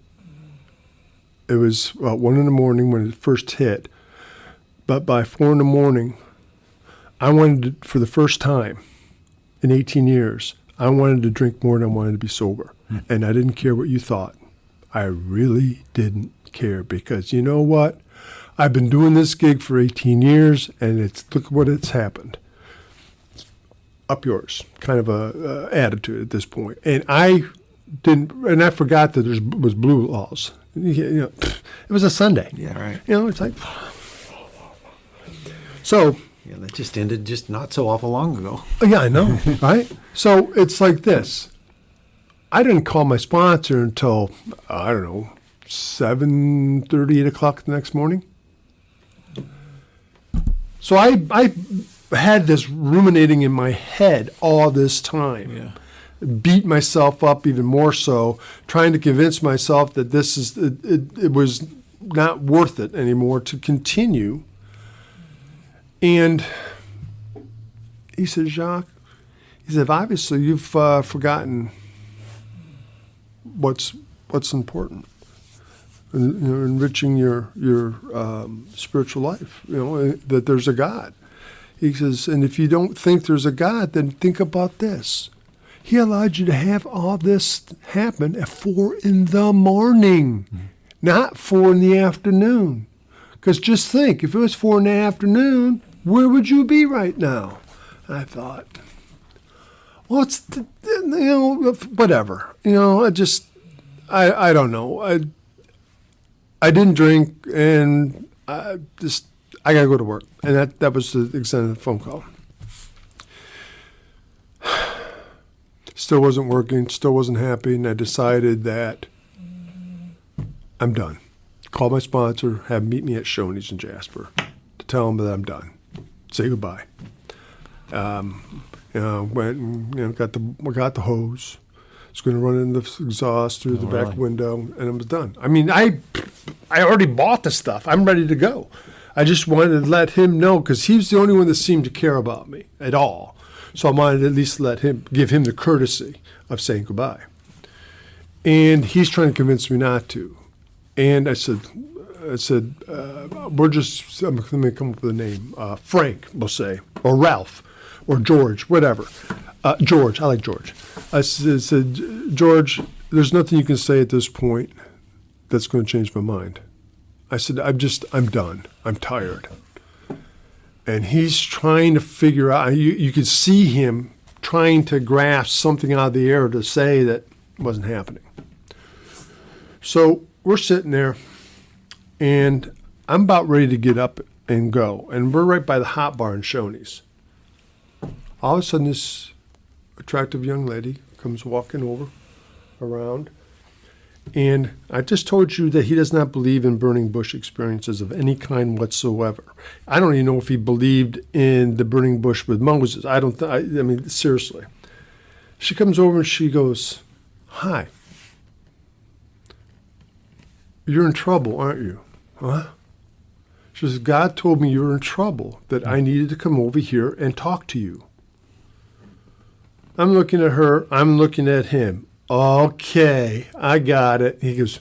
It was 1 in the morning when it first hit. But by 4 in the morning, I wanted to, for the first time in 18 years, I wanted to drink more than I wanted to be sober. And I didn't care what you thought. I really didn't care, because you know what? I've been doing this gig for 18 years, and look what it's happened. Up yours, kind of a attitude at this point. And I forgot that there was blue laws. It was a Sunday. Yeah, right. It's like, so. Yeah, that just ended just not so awful long ago. Yeah, I know, right? So it's like this. I didn't call my sponsor until, 7:30, 8 o'clock the next morning. So I had this ruminating in my head all this time. Yeah. Beat myself up even more so, trying to convince myself that it was not worth it anymore to continue. And he said, Jacques, he said, obviously you've forgotten what's important. Enriching your spiritual life, that there's a God. He says, and if you don't think there's a God, then think about this. He allowed you to have all this happen at 4 in the morning, not 4 in the afternoon. Because just think, if it was 4 in the afternoon, where would you be right now? And I thought, well, it's, whatever. I don't know. I didn't drink, and I got to go to work. And that was the extent of the phone call. Still wasn't working, still wasn't happy, and I decided that I'm done. Called my sponsor, have him meet me at Shoney's in Jasper to tell him that I'm done. Say goodbye. Went and got the hose. Was going to run in the exhaust through the back window, and I was done. I mean, I already bought the stuff. I'm ready to go. I just wanted to let him know, because he was the only one that seemed to care about me at all. So I wanted to at least give him the courtesy of saying goodbye. And he's trying to convince me not to. And I said, let me come up with a name. Frank, we'll say, or Ralph, or George, whatever. George, I like George. I said, George, there's nothing you can say at this point that's going to change my mind. I said, I'm done. I'm tired. And he's trying to figure out, you could see him trying to grasp something out of the air to say that wasn't happening. So we're sitting there, and I'm about ready to get up and go. And we're right by the hot bar in Shoney's. All of a sudden, this attractive young lady comes walking around. And I just told you that he does not believe in burning bush experiences of any kind whatsoever. I don't even know if he believed in the burning bush with Moses. I mean, seriously. She comes over and she goes, hi. You're in trouble, aren't you? Huh? She says, God told me you were in trouble, that I needed to come over here and talk to you. I'm looking at her. I'm looking at him. Okay, I got it. He goes,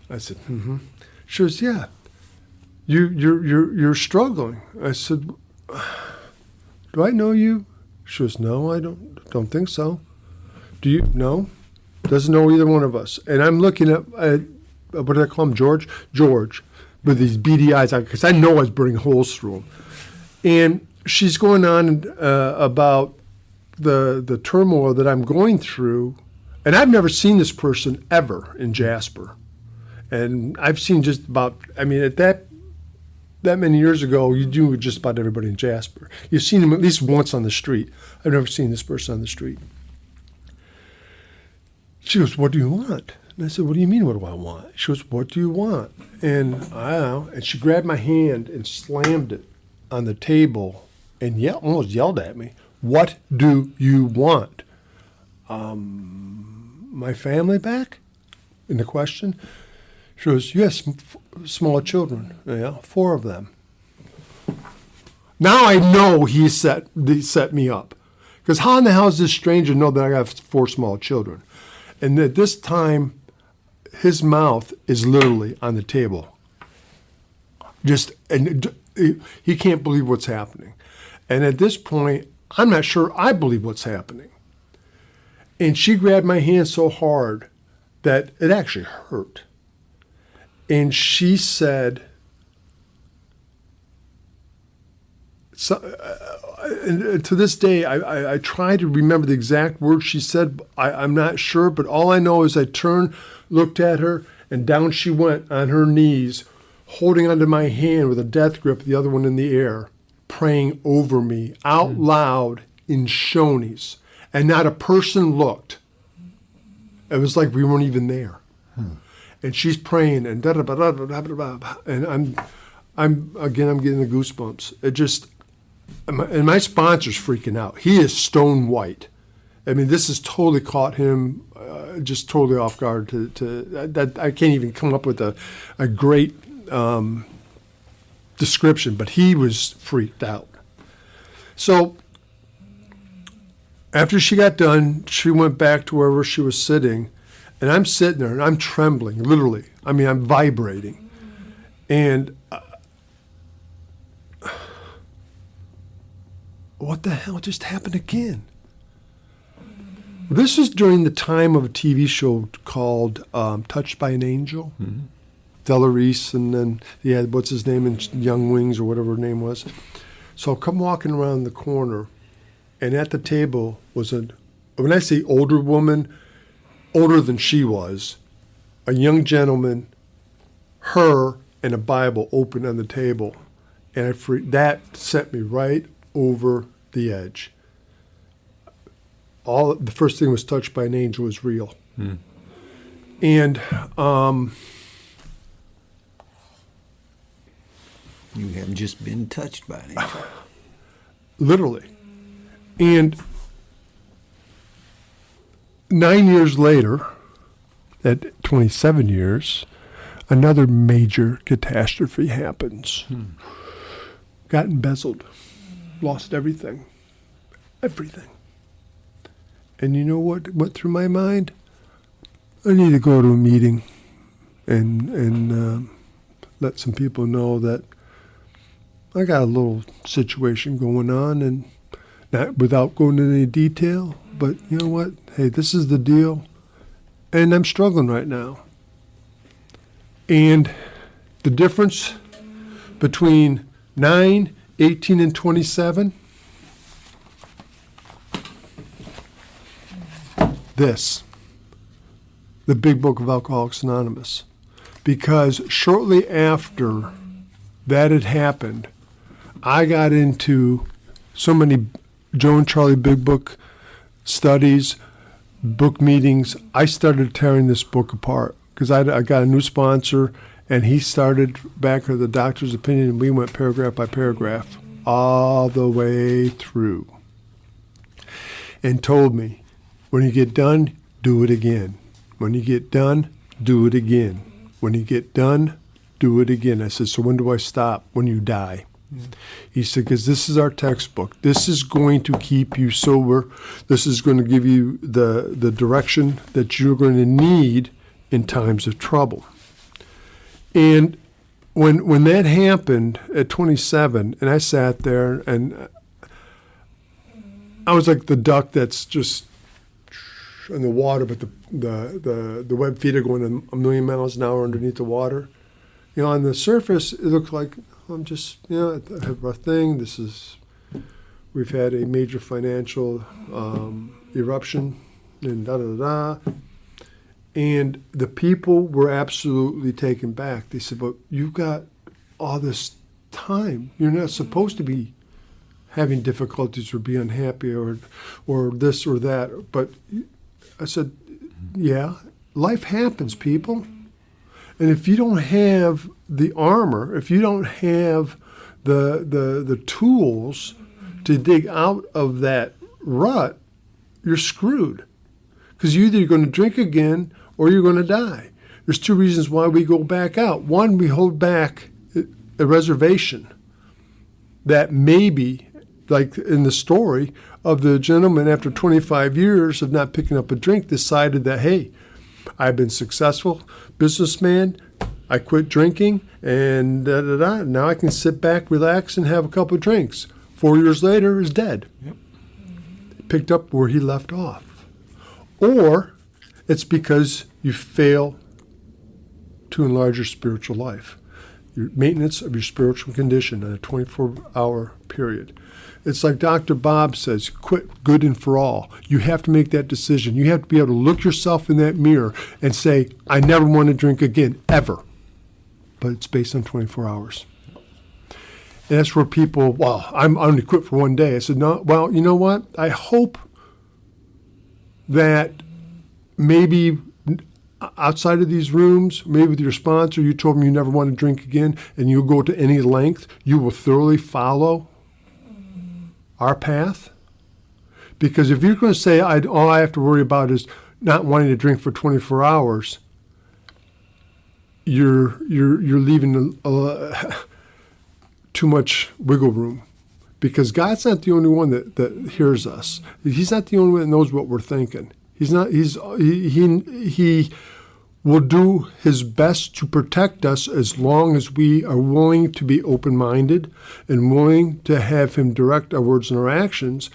I said, mm-hmm. She goes, yeah, you're struggling. I said, do I know you? She goes, no, I don't think so. Do you? No. Doesn't know either one of us. And I'm looking at what do I call him, George? George, with these beady eyes, because I know I was burning holes through him. And she's going on about the turmoil that I'm going through. And I've never seen this person ever in Jasper. And I've seen just about, at that many years ago, you do with just about everybody in Jasper. You've seen him at least once on the street. I've never seen this person on the street. She goes, what do you want? And I said, what do you mean, what do I want? She goes, what do you want? And I don't know. And she grabbed my hand and slammed it on the table and almost yelled at me. What do you want? My family back? In the question. She goes, yes, small children. Yeah, 4 of them. Now I know he set me up. Because how in the hell does this stranger know that I have 4 small children? And at this time, his mouth is literally on the table. He can't believe what's happening. And at this point, I'm not sure I believe what's happening. And she grabbed my hand so hard that it actually hurt. And she said, and to this day, I try to remember the exact words she said. I'm not sure, but all I know is I turned, looked at her, and down she went on her knees, holding onto my hand with a death grip, the other one in the air, praying over me out loud in Shoney's. And not a person looked. It was like we weren't even there. And she's praying, and and I'm getting the goosebumps. It just, and my sponsor's freaking out. He is stone white. This has totally caught him, just totally off guard. That I can't even come up with a great description, but he was freaked out. So after she got done, she went back to wherever she was sitting, and I'm sitting there and I'm trembling, literally. I'm vibrating, and what the hell just happened again? This is during the time of a TV show called Touched by an Angel. Mm-hmm. Della Reese, and then he had, what's his name, in Young Wings or whatever her name was. So I come walking around the corner, and at the table was when I say older woman, older than she was, a young gentleman, her, and a Bible open on the table. And that sent me right over the edge. The first thing was Touched by an Angel was real. And you have just been touched by an angel. Literally. And 9 years later, at 27 years, another major catastrophe happens. Got embezzled. Lost everything. Everything. And you know what went through my mind? I need to go to a meeting and let some people know that I got a little situation going on, and not without going into any detail, but you know what? Hey, this is the deal, and I'm struggling right now. And the difference between 9, 18, and 27, the Big Book of Alcoholics Anonymous. Because shortly after that had happened, I got into so many Joe and Charlie Big Book studies, book meetings. I started tearing this book apart because I got a new sponsor, and he started back with the doctor's opinion, and we went paragraph by paragraph all the way through, and told me, when you get done, do it again. When you get done, do it again. When you get done, do it again. I said, so when do I stop? When you die. He said, because this is our textbook. This is going to keep you sober. This is going to give you the direction that you're going to need in times of trouble. And when that happened at 27, and I sat there, and I was like the duck that's just in the water, but the web feet are going a million miles an hour underneath the water. You know, on the surface, it looked like I'm just, you know, I have a thing. We've had a major financial eruption and da-da-da-da. And the people were absolutely taken back. They said, but you've got all this time. You're not supposed to be having difficulties or be unhappy or this or that. But I said, yeah, life happens, people. And if you don't have the armor, if you don't have the tools to dig out of that rut, you're screwed. Because you're either going to drink again or you're going to die. There's two reasons why we go back out. One, we hold back a reservation that maybe, like in the story of the gentleman after 25 years of not picking up a drink, decided that, hey, I've been successful businessman, I quit drinking, and da-da-da. Now I can sit back, relax, and have a couple of drinks. 4 years later, he's dead. Yep. Picked up where he left off. Or it's because you fail to enlarge your spiritual life, your maintenance of your spiritual condition in a 24-hour period. It's like Dr. Bob says, quit good and for all. You have to make that decision. You have to be able to look yourself in that mirror and say, I never want to drink again, ever. But it's based on 24 hours. And that's where people, well, I'm going to quit for one day. I said, no, well, you know what? I hope that maybe outside of these rooms, maybe with your sponsor, you told them you never want to drink again, and you'll go to any length, you will thoroughly follow our path. Because if you're going to say, all I have to worry about is not wanting to drink for 24 hours, you're leaving too much wiggle room. Because God's not the only one that hears us. He's not the only one that knows what we're thinking. He will do his best to protect us as long as we are willing to be open-minded and willing to have him direct our words and our actions.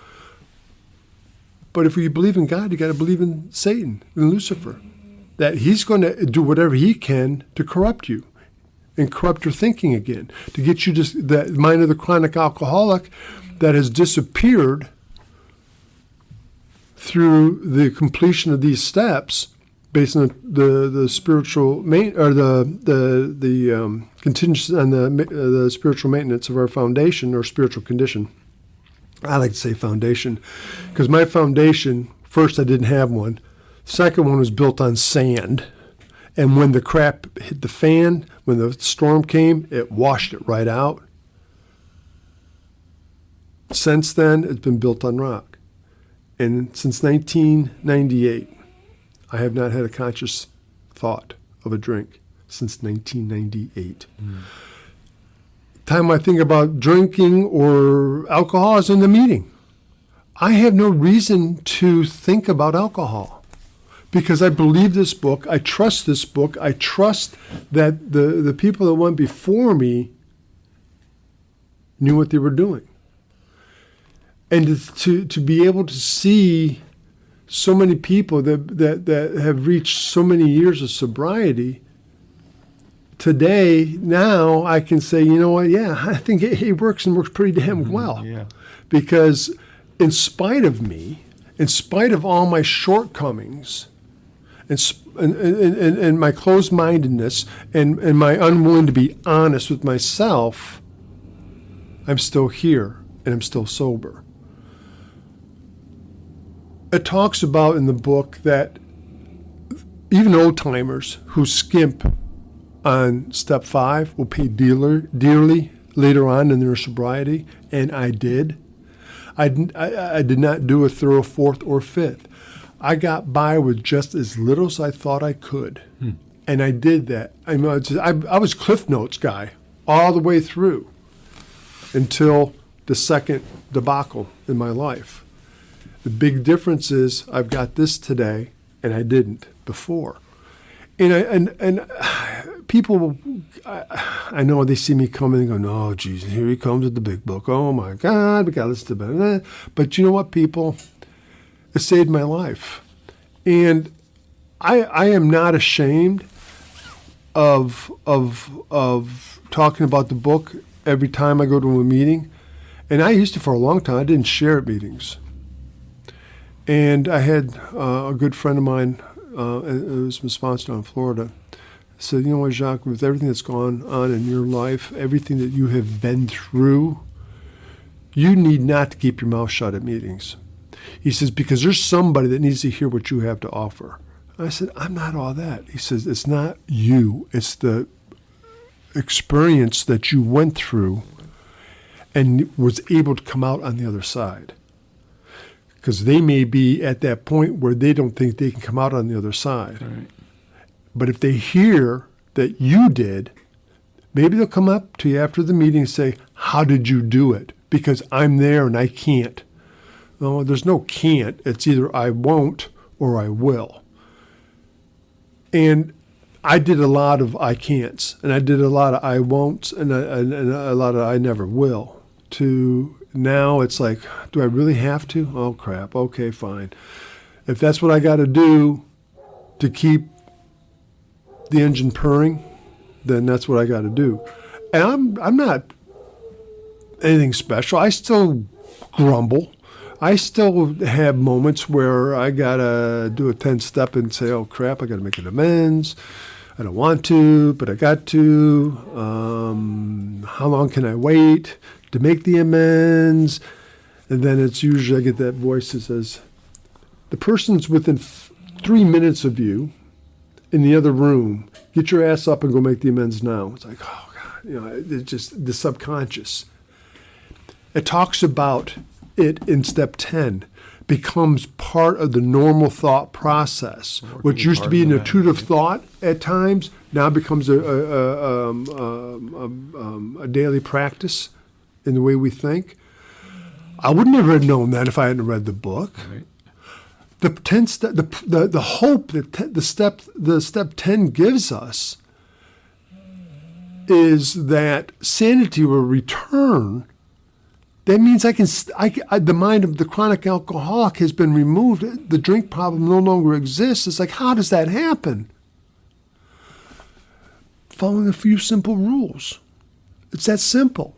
But if you believe in God, you got to believe in Satan and Lucifer, that he's going to do whatever he can to corrupt you and corrupt your thinking again, to get you to that mind of the chronic alcoholic that has disappeared through the completion of these steps, based on the spiritual or the contingency on the spiritual maintenance of our foundation or spiritual condition. I like to say foundation, because my foundation, first, I didn't have one. Second one was built on sand, and when the crap hit the fan, when the storm came, it washed it right out. Since then, it's been built on rock. And since 1998, I have not had a conscious thought of a drink since 1998. Time I think about drinking or alcohol is in the meeting. I have no reason to think about alcohol because I believe this book. I trust this book. I trust that the people that went before me knew what they were doing. And to be able to see so many people that have reached so many years of sobriety, today, now I can say, you know what, yeah, I think it works and works pretty damn well. Yeah. Because in spite of me, in spite of all my shortcomings, and my closed-mindedness, and my unwilling to be honest with myself, I'm still here and I'm still sober. It talks about in the book that even old-timers who skimp on step 5 will pay dearly later on in their sobriety, and I did. I did not do a thorough 4th or 5th. I got by with just as little as I thought I could, and I did that. I was Cliff Notes guy all the way through until the second debacle in my life. The big difference is I've got this today, and I didn't before. And people, I know they see me coming and go, "No, Jesus, here he comes with the big book. Oh my God, we got to listen to that." But you know what, people? It saved my life. And I am not ashamed of talking about the book every time I go to a meeting. And I used to for a long time. I didn't share at meetings. And I had a good friend of mine, it was my sponsor down in Florida, said, "You know what, Jacques, with everything that's gone on in your life, everything that you have been through, you need not to keep your mouth shut at meetings." He says, "Because there's somebody that needs to hear what you have to offer." I said, "I'm not all that." He says, "It's not you. It's the experience that you went through and was able to come out on the other side." Because they may be at that point where they don't think they can come out on the other side. Right. But if they hear that you did, maybe they'll come up to you after the meeting and say, "How did you do it?" Because I'm there and I can't. No, there's no can't. It's either I won't or I will. And I did a lot of I can'ts, and I did a lot of I won'ts, and a lot of I never will. To now it's like, do I really have to? Oh, crap. Okay, fine. If that's what I got to do to keep the engine purring, then that's what I got to do. And I'm not anything special. I still grumble. I still have moments where I got to do a 10-step and say, "Oh, crap, I got to make an amends. I don't want to, but I got to. How long can I wait to make the amends?" And then it's usually I get that voice that says, "The person's within 3 minutes of you in the other room. Get your ass up and go make the amends now." It's like, oh, God. It's just the subconscious. It talks about it in step 10. Becomes part of the normal thought process. What used to be an intuitive thought at times now becomes a daily practice in the way we think. I would never have known that if I hadn't read the book. Right. The hope that the step 10 gives us is that sanity will return. That means the mind of the chronic alcoholic has been removed. The drink problem no longer exists. It's like, how does that happen? Following a few simple rules. It's that simple.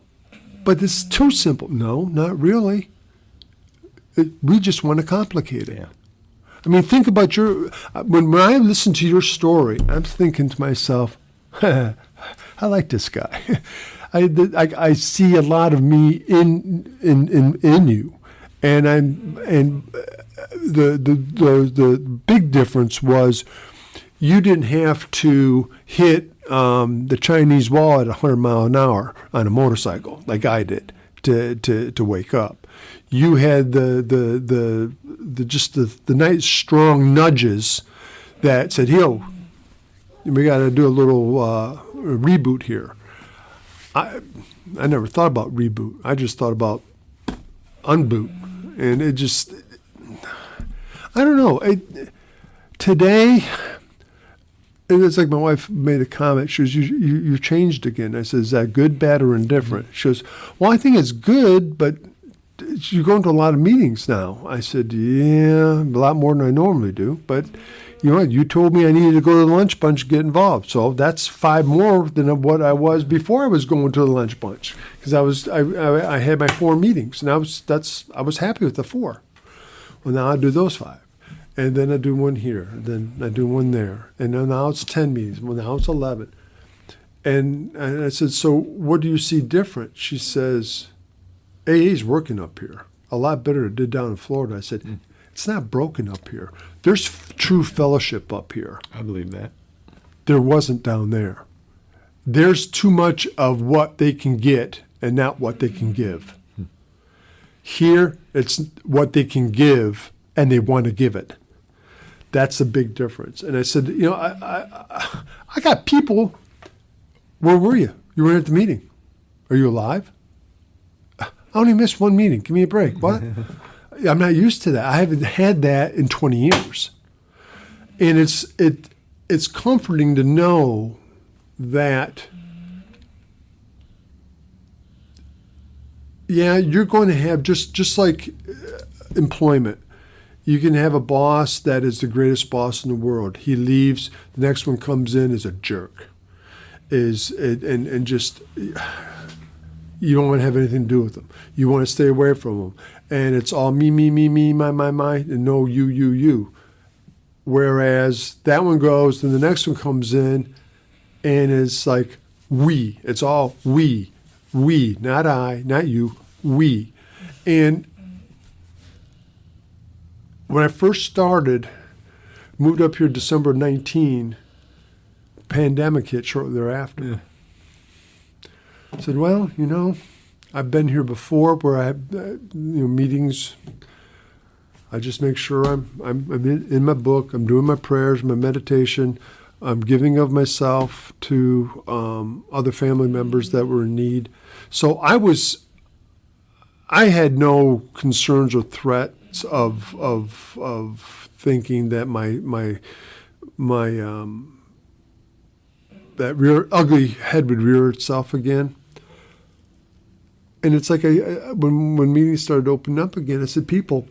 But it's too simple. No, not really. We just want to complicate it. Yeah. I mean, think about when I listen to your story, I'm thinking to myself, I like this guy. I see a lot of me in you, and the big difference was you didn't have to hit the Chinese wall at 100 miles an hour on a motorcycle like I did to wake up. You had the nice strong nudges that said, "Yo, we got to do a little reboot here." I never thought about reboot. I just thought about unboot. And it just, I don't know. Today, it's like my wife made a comment. She goes, you changed again. I said, "Is that good, bad, or indifferent?" She goes, "Well, I think it's good, but you're going to a lot of meetings now." I said, "Yeah, a lot more than I normally do. But you know what? You told me I needed to go to the lunch bunch and get involved. So that's 5 more than what I was before I was going to the lunch bunch, because I had my 4 meetings, and I was happy with the 4. Well, now I do those 5, and then I do 1 here, and then I do 1 there, and then now it's 10 meetings. Well, now it's 11. And I said, "So what do you see different?" She says, "AA's working up here a lot better than it did down in Florida." I said, "It's not broken up here. There's true fellowship up here. I believe that. There wasn't down there. There's too much of what they can get and not what they can give. Here, it's what they can give, and they want to give it. That's a big difference." And I said, I got people. Where were you? You weren't at the meeting. Are you alive? I only missed 1 meeting. Give me a break. What? I'm not used to that. I haven't had that in 20 years. And it's comforting to know that, yeah, you're going to have just like employment. You can have a boss that is the greatest boss in the world. He leaves, the next one comes in is a jerk. And just, you don't want to have anything to do with them. You want to stay away from them. And it's all me, my, and no you. Whereas that one goes, then the next one comes in and it's like we. It's all we, not I, not you, we. And when I first started, moved up here December 19, pandemic hit shortly thereafter. Yeah. I said, well, I've been here before where I have meetings. I just make sure I'm in my book, I'm doing my prayers, my meditation, I'm giving of myself to other family members that were in need. So I had no concerns or threats of thinking that my that ugly head would rear itself again. And it's like when meetings started opening up again, I said, people,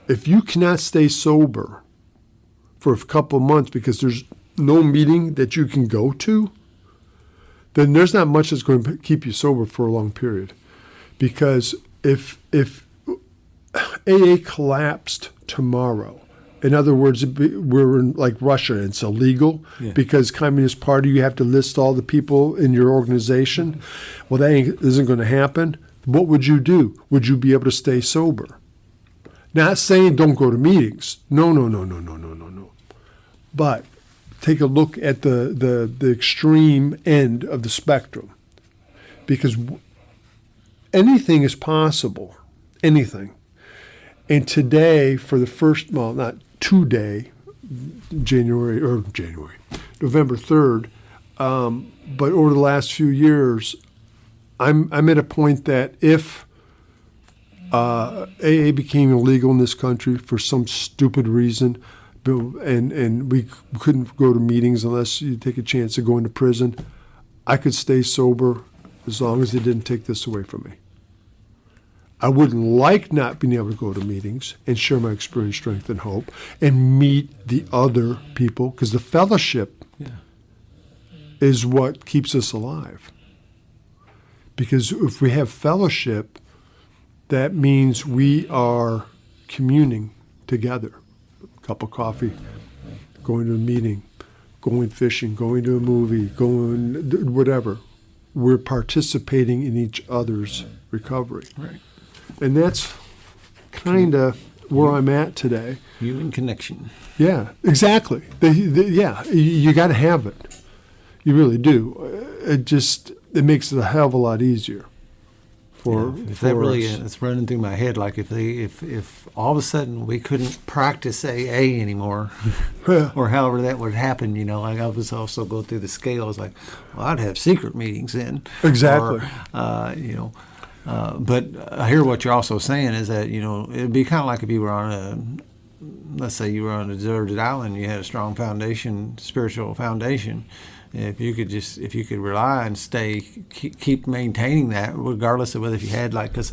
if you cannot stay sober for a couple of months because there's no meeting that you can go to, then there's not much that's going to keep you sober for a long period. Because if AA collapsed tomorrow, in other words, we're in like Russia, it's illegal because Communist Party, you have to list all the people in your organization. Well, that isn't going to happen. What would you do? Would you be able to stay sober? Not saying don't go to meetings. No. But take a look at the extreme end of the spectrum. Because anything is possible. Anything. And today, for the first, well, not today, November 3rd, but over the last few years, I'm at a point that if AA became illegal in this country for some stupid reason, and we couldn't go to meetings unless you take a chance of going to prison, I could stay sober as long as they didn't take this away from me. I wouldn't like not being able to go to meetings and share my experience, strength, and hope and meet the other people, because the fellowship is what keeps us alive. Because if we have fellowship, that means we are communing together. A cup of coffee, going to a meeting, going fishing, going to a movie, going whatever. We're participating in each other's recovery. Right. And that's kind of where I'm at today. Human connection. Yeah, exactly. You got to have it. You really do. It makes it a hell of a lot easier. If that really it's running through my head, like if all of a sudden we couldn't practice AA anymore, or however that would happen, like I was also go through the scales, like, well, I'd have secret meetings then. Exactly. But I hear what you're also saying is that, it'd be kind of like if you were on let's say you were on a deserted island, you had a strong foundation, spiritual foundation. If you could rely and keep maintaining that, regardless of whether if you had because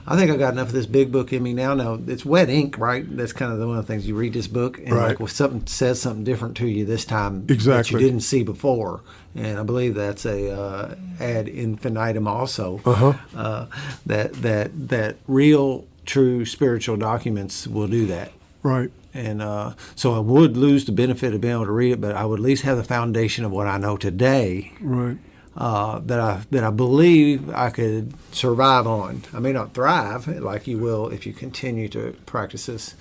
I think I got enough of this big book in me now. Now it's wet ink, right? That's kind of one of the things you read this book and right. Like if something says something different to you this time exactly. that you didn't see before, and I believe that's a ad infinitum also. That real, true spiritual documents will do that. Right. And so I would lose the benefit of being able to read it, but I would at least have the foundation of what I know today. Right. That I believe I could survive on. I may not thrive like you will if you continue to practice this.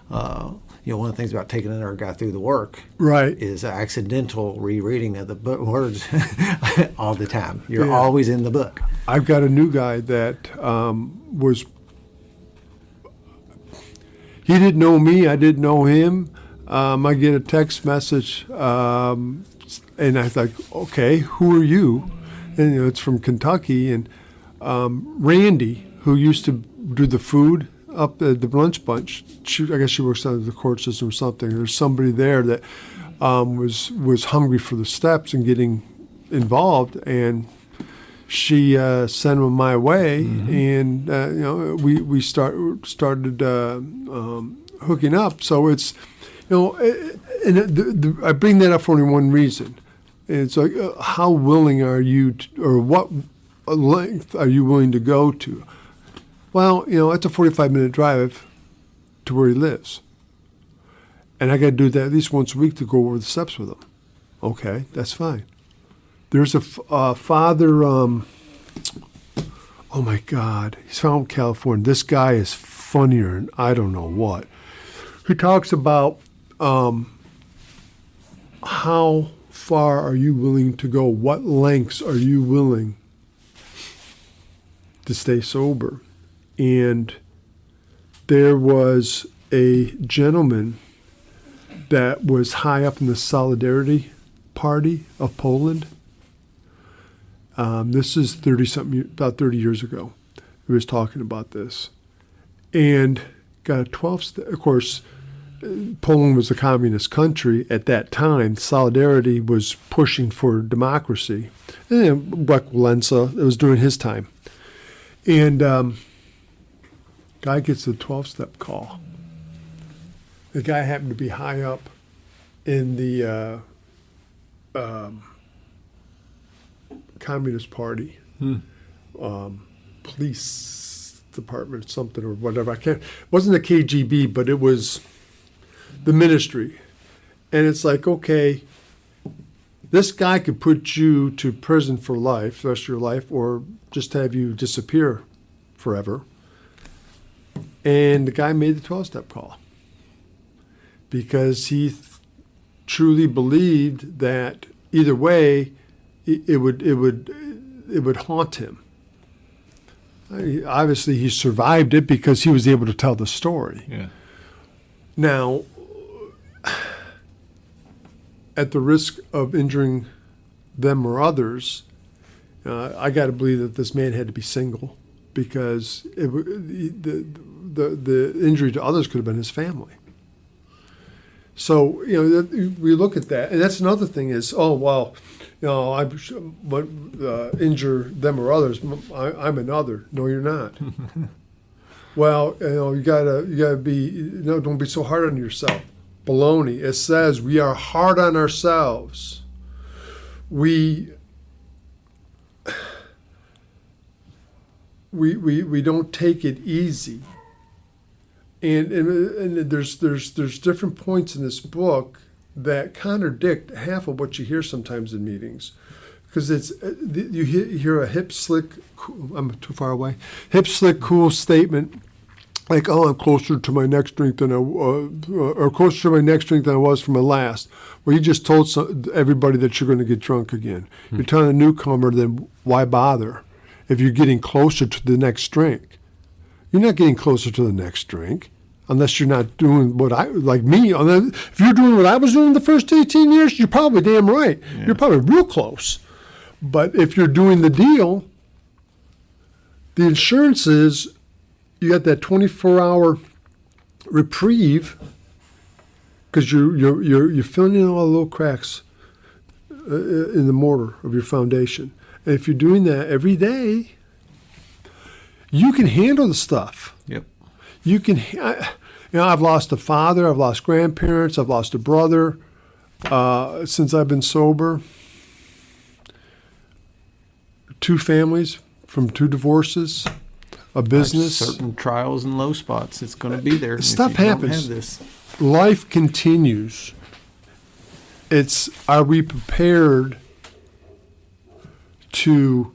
One of the things about taking another guy through the work right. is accidental rereading of the words all the time. You're always in the book. I've got a new guy that was. He didn't know me. I didn't know him. I get a text message. And I thought, okay, who are you? And it's from Kentucky. And Randy, who used to do the food up at the lunch bunch, I guess she works out of the court system or something. There's somebody there that was hungry for the steps and getting involved, and she sent him my way, and we started hooking up. So it's I bring that up for only one reason. It's like how willing are you or what length are you willing to go to? Well, it's a 45-minute drive to where he lives, and I got to do that at least once a week to go over the steps with him. Okay, that's fine. There's a father. Oh my God, he's from California. This guy is funnier than I don't know what. He talks about how far are you willing to go? What lengths are you willing to stay sober? And there was a gentleman that was high up in the Solidarity Party of Poland. This is about 30 years ago. He was talking about this. And got a 12-step. Of course, Poland was a communist country at that time. Solidarity was pushing for democracy. And Lech Walesa, it was during his time. And guy gets a 12-step call. The guy happened to be high up in the Communist Party, police department, something or whatever. It wasn't the KGB, but it was the ministry. And it's like, okay, this guy could put you to prison for life, the rest of your life, or just have you disappear forever. And the guy made the 12-step call because he truly believed that either way, it would haunt him. Obviously, he survived it because he was able to tell the story. Yeah. Now, at the risk of injuring them or others, I got to believe that this man had to be single because the injury to others could have been his family. So we look at that, and that's another thing is, oh well, I injure them or others. I'm another. No, you're not. Well, you gotta be. Don't be so hard on yourself. Baloney. It says we are hard on ourselves. We don't take it easy. And there's different points in this book that contradict half of what you hear sometimes in meetings, because you hear a hip slick, I'm too far away, hip slick cool statement like, oh, I'm closer to my next drink than I was from my last. Well, you just told everybody that you're going to get drunk again. You're telling a newcomer, then why bother if you're getting closer to the next drink? You're not getting closer to the next drink unless you're not doing like me. If you're doing what I was doing the first 18 years, you're probably damn right. Yeah. You're probably real close. But if you're doing the deal, the insurance is you got that 24-hour reprieve because you're filling in all the little cracks in the mortar of your foundation. And if you're doing that every day, you can handle the stuff. Yep. You can. I've lost a father. I've lost grandparents. I've lost a brother since I've been sober. 2 families from 2 divorces, a business. Certain trials and low spots. It's going to be there. Stuff happens. Life continues. Are we prepared to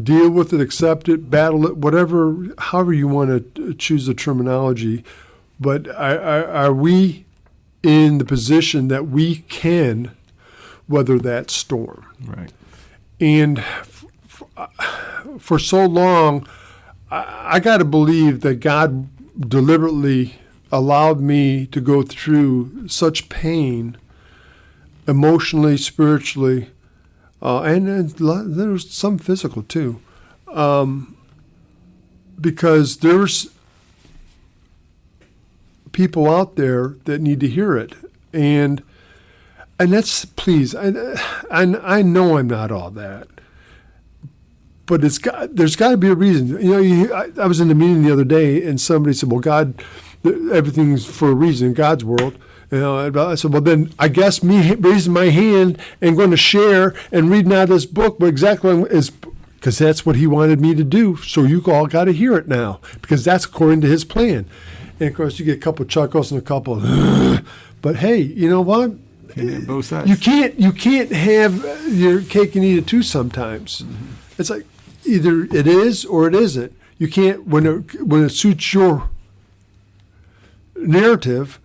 deal with it, accept it, battle it, however you want to choose the terminology, but are we in the position that we can weather that storm? Right. And for so long, I got to believe that God deliberately allowed me to go through such pain, emotionally, spiritually, and there was some physical too, because there's people out there that need to hear it. And that's, please, I know I'm not all that. But there's got to be a reason. I was in a meeting the other day, and somebody said, well, God, everything's for a reason in God's world. I said, well, then I guess me raising my hand and going to share and reading out this book, but exactly is because that's what he wanted me to do. So you all got to hear it now, because that's according to his plan. And of course, you get a couple of chuckles and a couple of, but hey, you know what? Both sides. You can't have your cake and eat it too sometimes. Mm-hmm. It's like either it is or it isn't. You can't when it suits your narrative.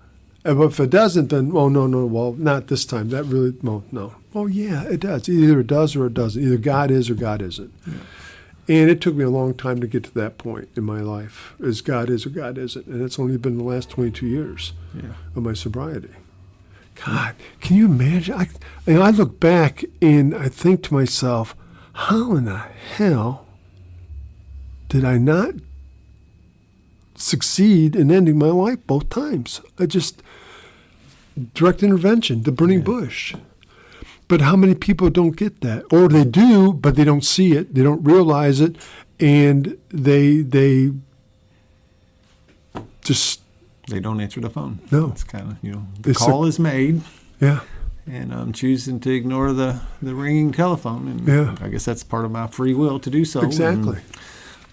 And if it doesn't, then no, well, not this time. That really, no. Oh yeah, it does. Either it does or it doesn't. Either God is or God isn't. Yeah. And it took me a long time to get to that point in my life, is God is or God isn't, and it's only been the last 22 years of my sobriety. God, can you imagine? I look back and I think to myself, how in the hell did I not succeed in ending my life both times? Direct intervention, the burning bush. But how many people don't get that? Or they do, but they don't see it, they don't realize it, and they just... They don't answer the phone. No. It's kind of, the call is made. Yeah. And I'm choosing to ignore the ringing telephone. And I guess that's part of my free will to do so. Exactly.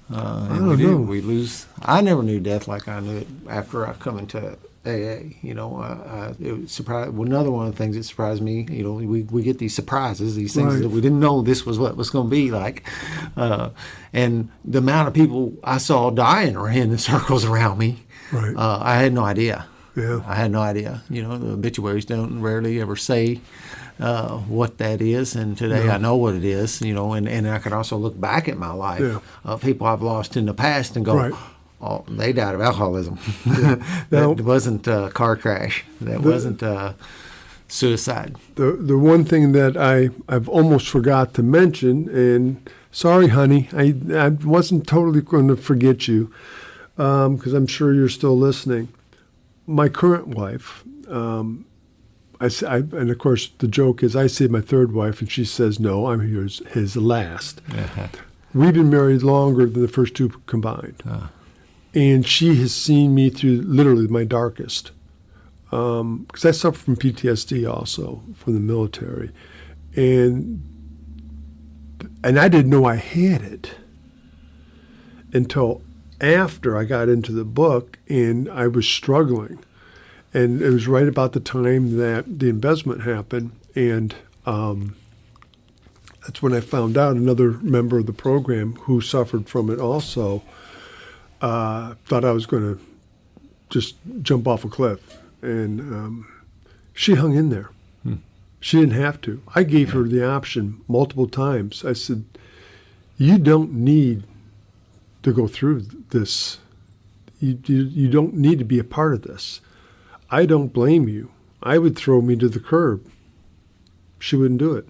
And, I don't know. We lose. I never knew death like I knew it after I come into AA. It surprised. Well, another one of the things that surprised me. We get these surprises, these things that we didn't know this was what it was going to be like, and the amount of people I saw dying or in the circles around me. Right. I had no idea. Yeah. I had no idea. The obituaries don't rarely ever say what that is, and today I know what it is. And I can also look back at my life of people I've lost in the past and go, oh, they died of alcoholism. That wasn't a car crash. That wasn't suicide. The one thing that I've almost forgot to mention, and sorry, honey, I wasn't totally going to forget you, because I'm sure you're still listening. My current wife, and of course the joke is I say my third wife, and she says no, I'm his last. Uh-huh. We've been married longer than the first two combined. And she has seen me through literally my darkest. Because I suffer from PTSD also from the military. And I didn't know I had it until after I got into the book and I was struggling. And it was right about the time that the embezzlement happened. And that's when I found out another member of the program who suffered from it also thought I was going to just jump off a cliff. And she hung in there. She didn't have to. I gave her the option multiple times. I said, you don't need to go through this. You don't need to be a part of this. I don't blame you. I would throw me to the curb. She wouldn't do it.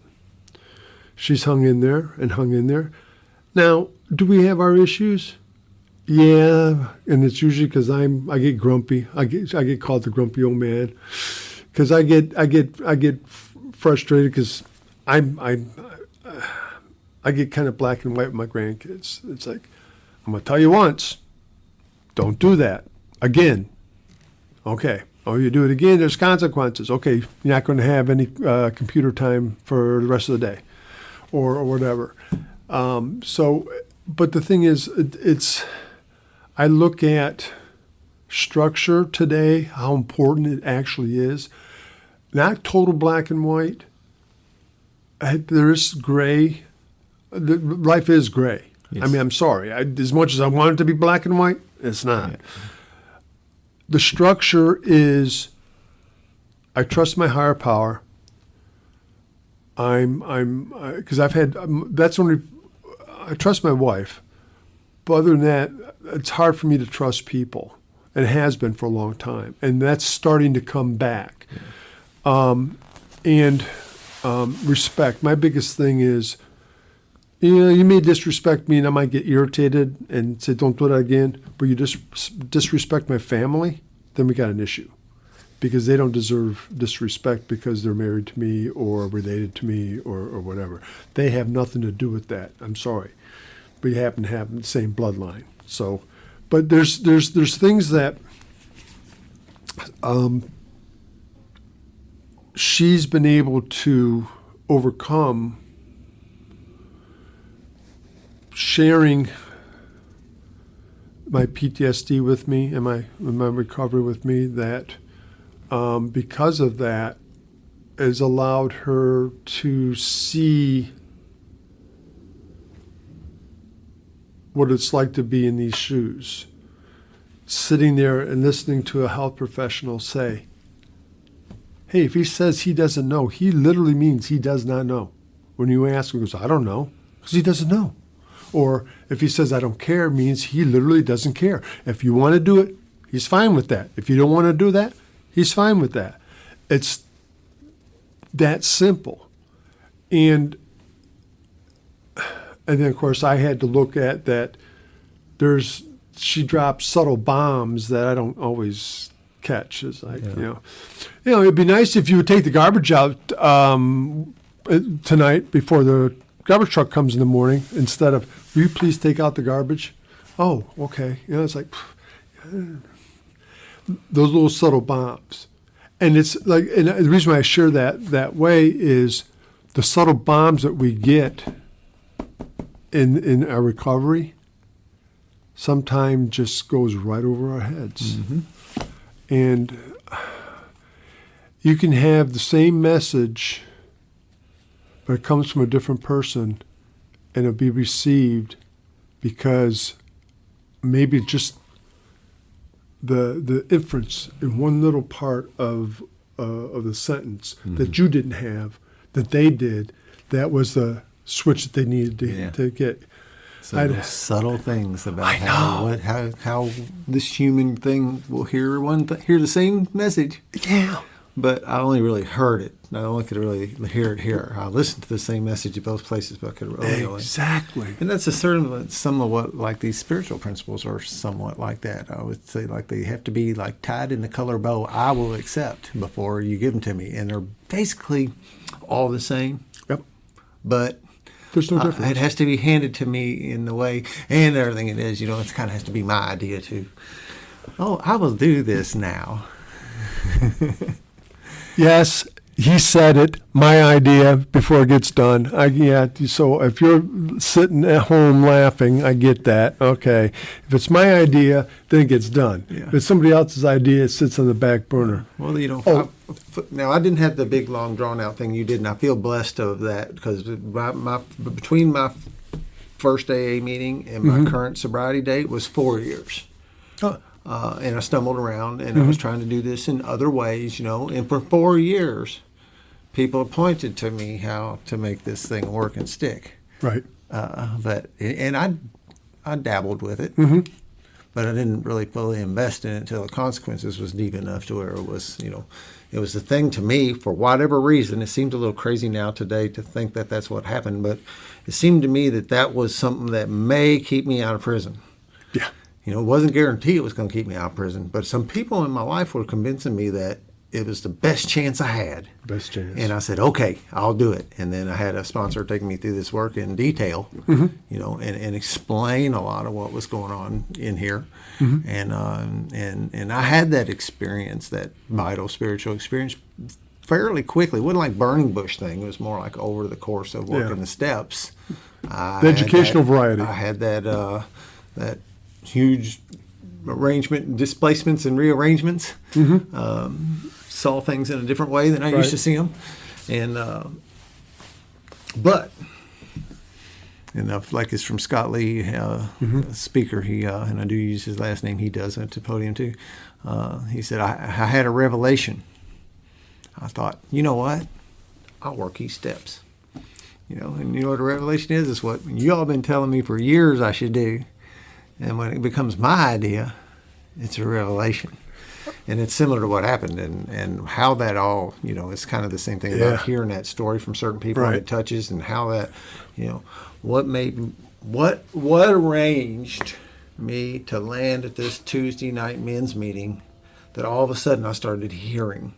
She's hung in there and hung in there. Now, do we have our issues? Yeah, and it's usually because I get grumpy. I get called the grumpy old man because I get frustrated because I get kind of black and white with my grandkids. It's like, I'm gonna tell you once, don't do that again. Okay. Oh, you do it again, there's consequences. Okay, you're not going to have any computer time for the rest of the day, or whatever. But the thing is, I look at structure today, how important it actually is. Not total black and white. There is gray. Life is gray. Yes. I mean, I'm sorry. As much as I want it to be black and white, it's not. Yeah. The structure is, I trust my higher power. Because that's only, I trust my wife. But other than that, it's hard for me to trust people. And it has been for a long time. And that's starting to come back. Yeah. Respect. My biggest thing is, you may disrespect me and I might get irritated and say, don't do that again. But you disrespect my family, then we got an issue. Because they don't deserve disrespect because they're married to me or related to me or whatever. They have nothing to do with that. I'm sorry. We happen to have the same bloodline. So, but there's things that she's been able to overcome, sharing my PTSD with me and my recovery with me, that because of that, has allowed her to see what it's like to be in these shoes, sitting there and listening to a health professional say, hey, if he says he doesn't know, he literally means he does not know. When you ask him, he goes, I don't know, because he doesn't know. Or if he says, I don't care, means he literally doesn't care. If you want to do it, he's fine with that. If you don't want to do that, he's fine with that. It's that simple. And then, of course, I had to look at that she drops subtle bombs that I don't always catch. It's like, it'd be nice if you would take the garbage out tonight before the garbage truck comes in the morning, instead of, will you please take out the garbage? Oh, okay. It's like, those little subtle bombs. And it's like, and the reason why I share that way is the subtle bombs that we get in our recovery sometimes just goes right over our heads. Mm-hmm. And you can have the same message, but it comes from a different person, and it'll be received because maybe just the inference in one little part of the sentence that you didn't have, that they did, that was the switch that they needed to get. So those subtle things about how this human thing will hear hear the same message. Yeah. But I only really heard it. I only could really hear it here. I listened to the same message at both places, but I could really exactly. And that's some of what, like, these spiritual principles are somewhat like that. I would say, like, they have to be like tied in the color bow I will accept before you give them to me, and they're basically all the same. Yep. But there's no difference. It has to be handed to me in the way, and everything it is. It kind of has to be my idea too. Oh, I will do this now. Yes, he said it, my idea, before it gets done. So if you're sitting at home laughing, I get that. Okay. If it's my idea, then it gets done. Yeah. If it's somebody else's idea, it sits on the back burner. Well, now I didn't have the big, long, drawn-out thing you did, and I feel blessed of that, because between my first AA meeting and my current sobriety date was 4 years. Oh. And I stumbled around, and I was trying to do this in other ways, and for 4 years, people pointed to me how to make this thing work and stick. Right. And I dabbled with it, but I didn't really fully invest in it until the consequences was deep enough to where it was, it was the thing to me for whatever reason. It seems a little crazy now today to think that that's what happened, but it seemed to me that was something that may keep me out of prison. Yeah. It wasn't guaranteed it was going to keep me out of prison, but some people in my life were convincing me that it was the best chance I had. Best chance. And I said, okay, I'll do it. And then I had a sponsor taking me through this work in detail, and explain a lot of what was going on in here. And I had that experience, that vital spiritual experience, fairly quickly. It wasn't like burning bush thing. It was more like over the course of working the steps. The educational variety. I had that huge arrangement, displacements and rearrangements. Saw things in a different way than I used to see them, and like it's from Scott Lee, a speaker. He and I do use his last name. He does at the podium too. He said, I had a revelation. I thought, you know what? I'll work these steps. And you know what a revelation is? It's what you all have been telling me for years I should do. And when it becomes my idea, it's a revelation. And it's similar to what happened, and how that all, it's kind of the same thing about hearing that story from certain people that it touches, and how that, what arranged me to land at this Tuesday night men's meeting that all of a sudden I started hearing.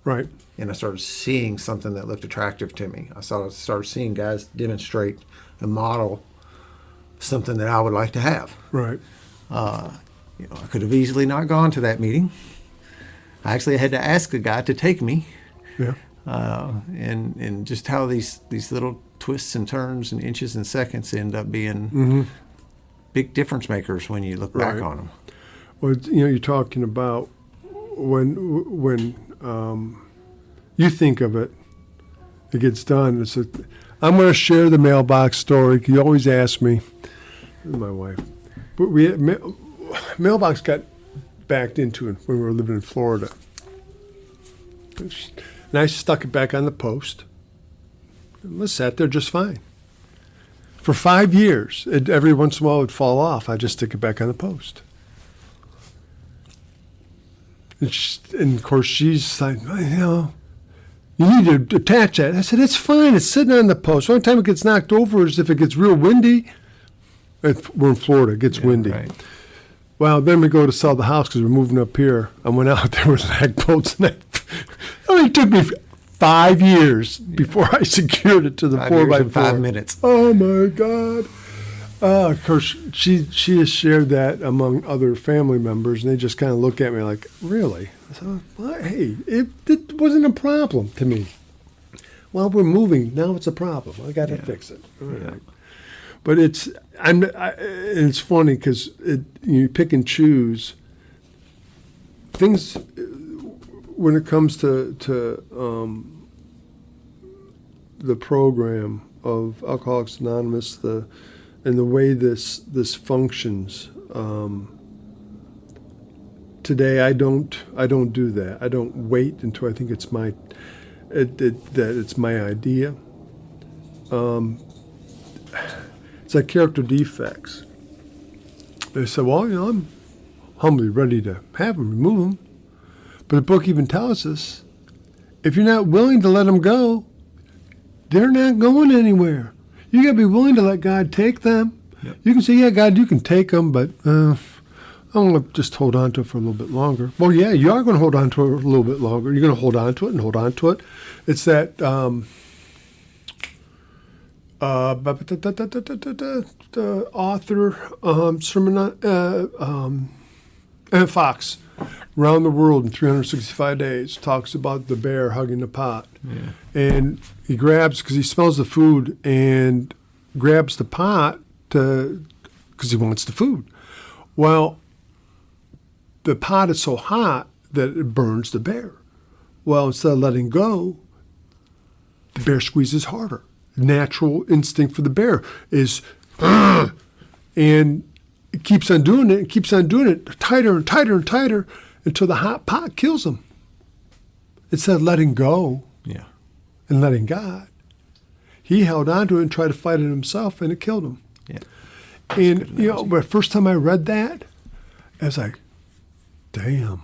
Right. And I started seeing something that looked attractive to me. I started seeing guys demonstrate and model something that I would like to have. Right. I could have easily not gone to that meeting. I actually had to ask a guy to take me. Yeah. And just how these little twists and turns and inches and seconds end up being big difference makers when you look back on them. Well, you're talking about when you think of it, it gets done. I'm going to share the mailbox story. You always ask me, my wife, but mailbox got backed into it when we were living in Florida. And I stuck it back on the post. It sat there just fine. For 5 years, every once in a while it would fall off. I just stick it back on the post. And of course, she's like, you need to attach that. I said, it's fine. It's sitting on the post. The only time it gets knocked over is if it gets real windy. We're in Florida. It gets windy. Right. Well, then we go to sell the house because we're moving up here. I went out there with lag bolts, and it only took me 5 years before I secured it to the 4x4. 5 minutes. Oh, my God. Of course, she has shared that among other family members, and they just kind of look at me like, really? So, well, hey, it wasn't a problem to me. Well, we're moving. Now it's a problem. I got to fix it. All right. But it's funny because you pick and choose things when it comes to the program of Alcoholics Anonymous, and the way this functions. Today, I don't do that. I don't wait until I think it's it's my idea. It's like character defects. They say, well, I'm humbly ready to have them, remove them. But the book even tells us, if you're not willing to let them go, they're not going anywhere. You got to be willing to let God take them. Yep. You can say, yeah, God, you can take them, but I'm going to just hold on to it for a little bit longer. Well, yeah, you are going to hold on to it a little bit longer. You're going to hold on to it and hold on to it. It's that the author, Fox, Around the World in 365 Days, talks about the bear hugging the pot. Yeah. And he grabs, because he smells the food, and grabs the pot because he wants the food. Well, the pot is so hot that it burns the bear. Well, instead of letting go, the bear squeezes harder. Natural instinct for the bear is, and it keeps on doing it, tighter and tighter and tighter until the hot pot kills him. Instead of letting go and letting God, he held on to it and tried to fight it himself, and it killed him. Yeah. And, the first time I read that, I was like, damn.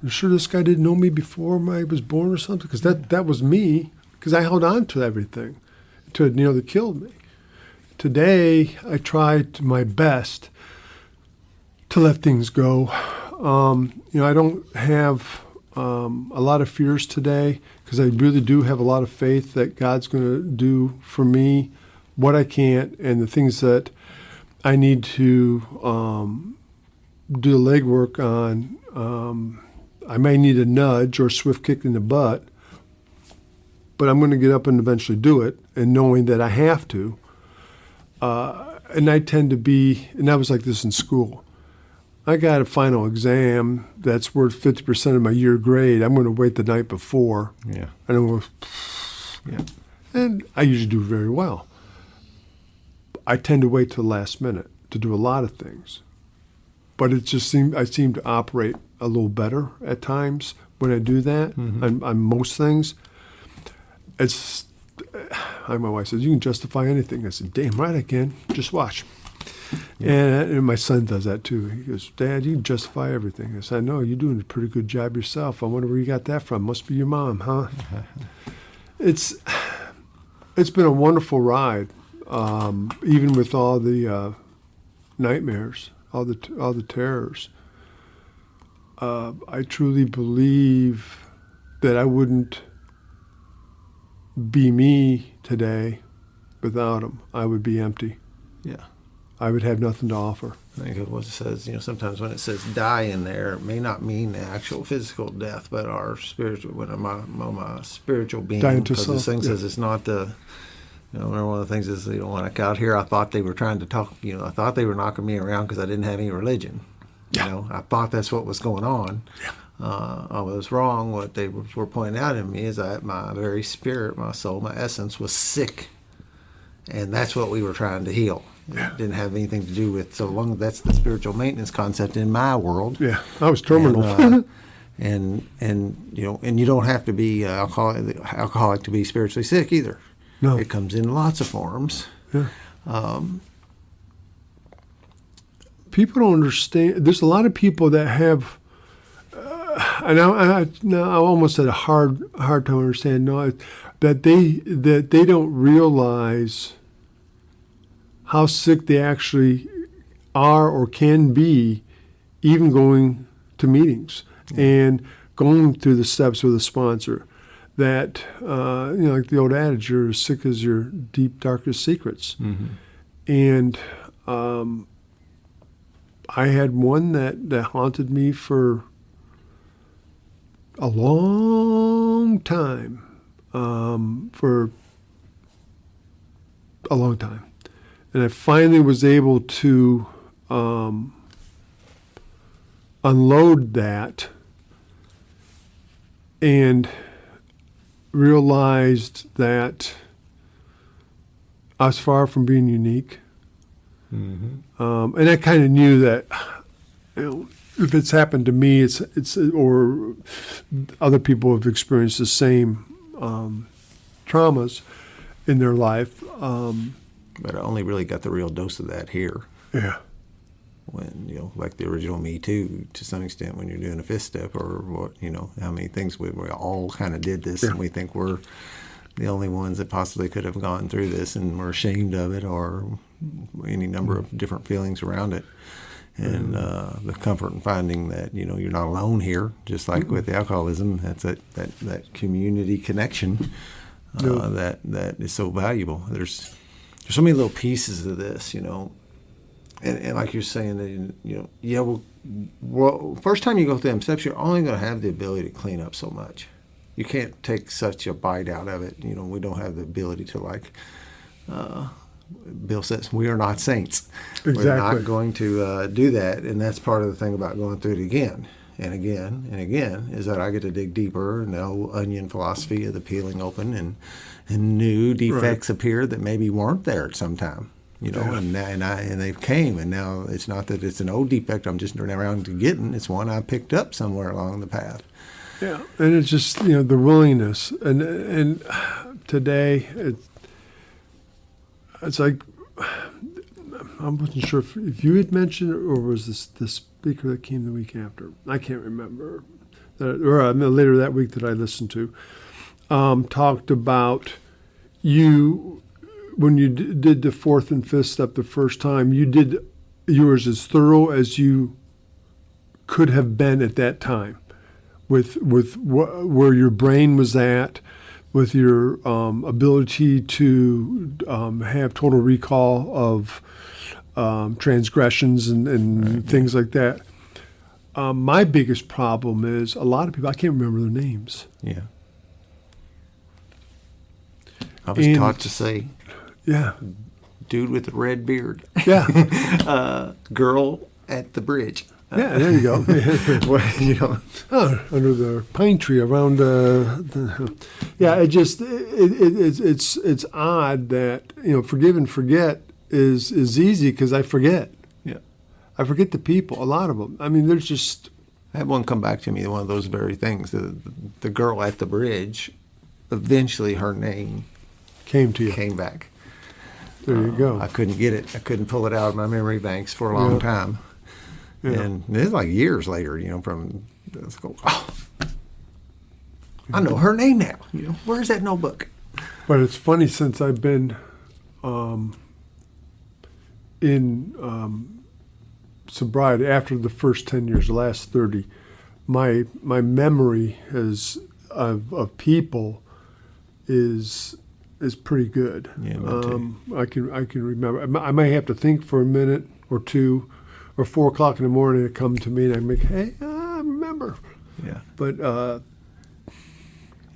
You sure this guy didn't know me before I was born or something? Because that was me, because I held on to everything to nearly killed me. Today, I try my best to let things go. I don't have a lot of fears today because I really do have a lot of faith that God's going to do for me what I can, and the things that I need to do the legwork on. I may need a nudge or a swift kick in the butt, but I'm going to get up and eventually do it, and knowing that I have to. And I tend to be, and I was like this in school. I got a final exam that's worth 50% of my year grade. I'm going to wait the night before. Yeah. And I'm going to, and I usually do very well. I tend to wait till the last minute to do a lot of things. But it just I seem to operate a little better at times when I do that on most things. It's like my wife says, you can justify anything. I said, damn right I can. Just watch. Yeah. And my son does that too. He goes, Dad, you can justify everything. I said, I know, you're doing a pretty good job yourself. I wonder where you got that from. Must be your mom, huh? It's been a wonderful ride, even with all the nightmares, all the terrors. I truly believe that I wouldn't be me today without them. I would be empty. Yeah. I would have nothing to offer. I think it says, sometimes when it says die in there, it may not mean the actual physical death, but our spiritual, my spiritual being. Dying to because this self, thing says it's not the, remember one of the things is, when I got here, I thought they were trying to talk, I thought they were knocking me around because I didn't have any religion. Yeah. I thought that's what was going on. Yeah. I was wrong. What they were pointing out in me is that my very spirit, my soul, my essence was sick. And that's what we were trying to heal. Yeah. It didn't have anything to do with, so long that's the spiritual maintenance concept in my world. Yeah, I was terminal. And you don't have to be alcoholic to be spiritually sick either. No. It comes in lots of forms. Yeah. People don't understand. There's a lot of people that have, and I almost had a hard time understanding that they don't realize how sick they actually are or can be, even going to meetings and going through the steps with a sponsor. That like the old adage, you're as sick as your deep, darkest secrets. Mm-hmm. And I had one that haunted me for a long time, and I finally was able to unload that and realized that I was far from being unique. Mm-hmm. And I kind of knew that, if it's happened to me, it's or other people have experienced the same traumas in their life. But I only really got the real dose of that here. Yeah. When, like the original Me Too, to some extent, when you're doing a fifth step or what, how many things we all kind of did this, and we think we're the only ones that possibly could have gone through this, and we're ashamed of it, or any number of different feelings around it. And the comfort in finding that, you're not alone here, just like with the alcoholism, that's that community connection that is so valuable. There's so many little pieces of this, and like you're saying, that, well, first time you go through them steps, you're only going to have the ability to clean up so much. You can't take such a bite out of it. We don't have the ability to, Bill says, we are not saints. Exactly. We're not going to do that, and that's part of the thing about going through it again and again and again, is that I get to dig deeper, and the whole onion philosophy of the peeling open, and new defects appear that maybe weren't there at some time. And they've came, and now it's not that it's an old defect I'm just turning around to getting. It's one I picked up somewhere along the path. Yeah, and it's just the willingness, and today it's like, I wasn't sure if you had mentioned it, or was this the speaker that came the week after? I can't remember. Later that week that I listened to talked about you. When you did the fourth and fifth step the first time, you did yours as thorough as you could have been at that time, with where your brain was at, with your ability to have total recall of transgressions and things like that. My biggest problem is a lot of people, I can't remember their names. Yeah. I was taught to say, yeah, dude with the red beard. Yeah. Girl at the bridge. Yeah, there you go. Well, under the pine tree around yeah, it's odd that forgive and forget is easy because I forget. Yeah, I forget the people, a lot of them. I mean, there's just. I had one come back to me, one of those very things. The girl at the bridge, eventually her name came to you. Came back. There you go. I couldn't get it. I couldn't pull it out of my memory banks for a long time. Yeah. And it's like years later, from I know her name now. Where's that notebook? But it's funny, since I've been in sobriety after the first 10 years, the last 30, my memory of people is pretty good. Yeah, me too. I can remember. I may have to think for a minute or two, or 4 o'clock in the morning to come to me, and I make, hey, I remember. Yeah. But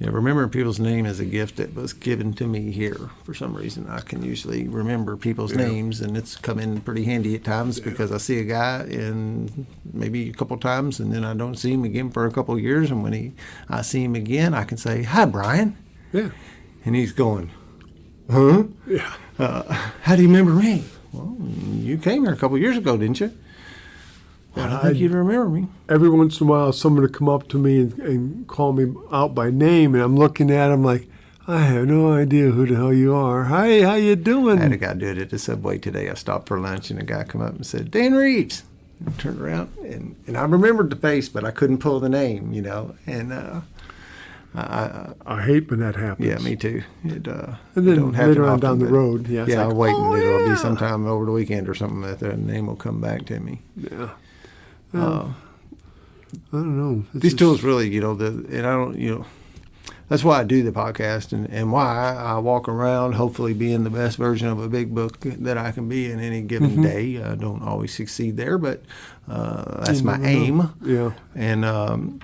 yeah, remembering people's name is a gift that was given to me here. For some reason, I can usually remember people's names, and it's come in pretty handy at times because I see a guy in maybe a couple times, and then I don't see him again for a couple of years. And when I see him again, I can say, "Hi, Brian." yeah, And he's going, "Huh? yeah. How do you remember me?" "Well, you came here a couple of years ago, didn't you?" "I don't think you'd remember me." Every once in a while, someone would come up to me and call me out by name, and I'm looking at him like, I have no idea who the hell you are. Hi, how you doing? I had a guy do it at the Subway today. I stopped for lunch, and a guy come up and said, "Dan Reeves." And I turned around, and I remembered the face, but I couldn't pull the name, And I hate when that happens. yeah, me too. And then later on down the road, yeah, yeah, like, I'm waiting. oh, It'll be yeah. sometime over the weekend or something that the name will come back to me. Yeah. I don't know. It's These just- tools really, and I don't, that's why I do the podcast and why I walk around hopefully being the best version of a big book that I can be in any given day. I don't always succeed there, but that's my aim. Yeah. And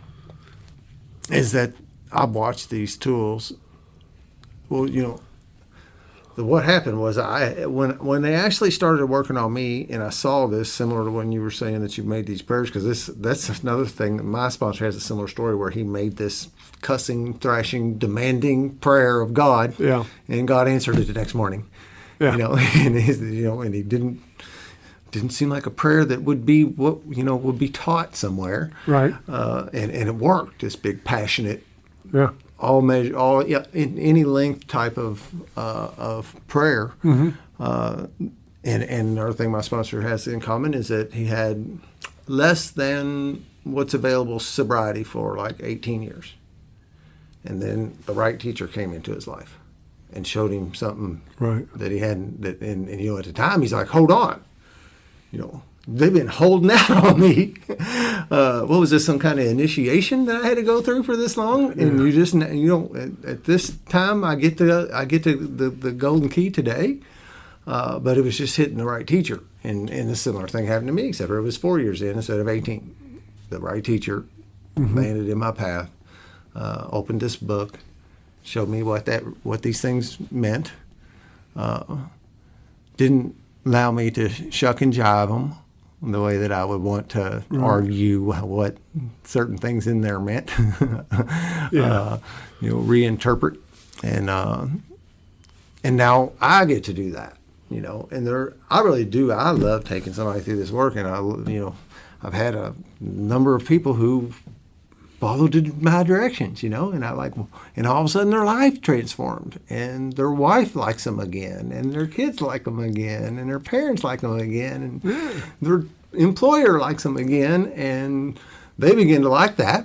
is that I've watched these tools. Well, what happened was when they actually started working on me, and I saw this similar to when you were saying that you made these prayers, because that's another thing that my sponsor has a similar story where he made this cussing, thrashing, demanding prayer of God, Yeah. and God answered it the next morning. Yeah. And he didn't seem like a prayer that would be what would be taught somewhere, Right. and it worked. This big passionate. Yeah. In any length type of prayer. And another thing my sponsor has in common is that he had less than what's available sobriety for like 18 years. And then the right teacher came into his life and showed him something Right. that he hadn't. And at the time he's like, hold on, they've been holding out on me. What was this, some kind of initiation that I had to go through for this long? And you just, at this time, I get the golden key today. But it was just hitting the right teacher. And a similar thing happened to me, except for it was 4 years in instead of 18. The right teacher landed in my path, opened this book, showed me what these things meant. Didn't allow me to shuck and jive them the way that I would want to argue what certain things in there meant. Reinterpret, and now I get to do that. And I really do. I love taking somebody through this work, and I've had a number of people who followed in my directions, and and all of a sudden their life transformed, and their wife likes them again, and their kids like them again, and their parents like them again, and their employer likes them again, and they begin to like that,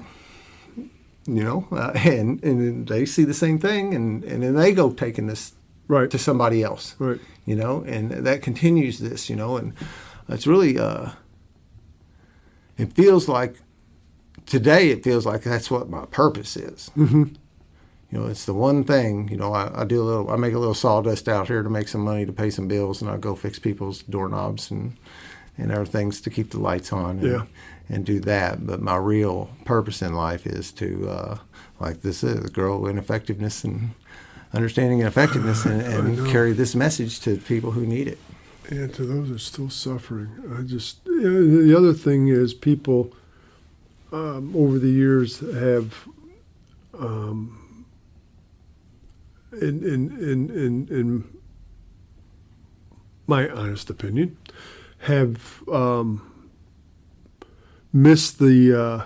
and they see the same thing, and then they go taking this Right. to somebody else, Right. and that continues this, and it's really, it feels like that's what my purpose is. It's the one thing, I make a little sawdust out here to make some money to pay some bills, and I go fix people's doorknobs and other things to keep the lights on and do that. But my real purpose in life is to, like this is, grow in effectiveness and understanding and effectiveness and carry this message to people who need it. And to those who are still suffering. The other thing is people over the years have, in my honest opinion, have missed the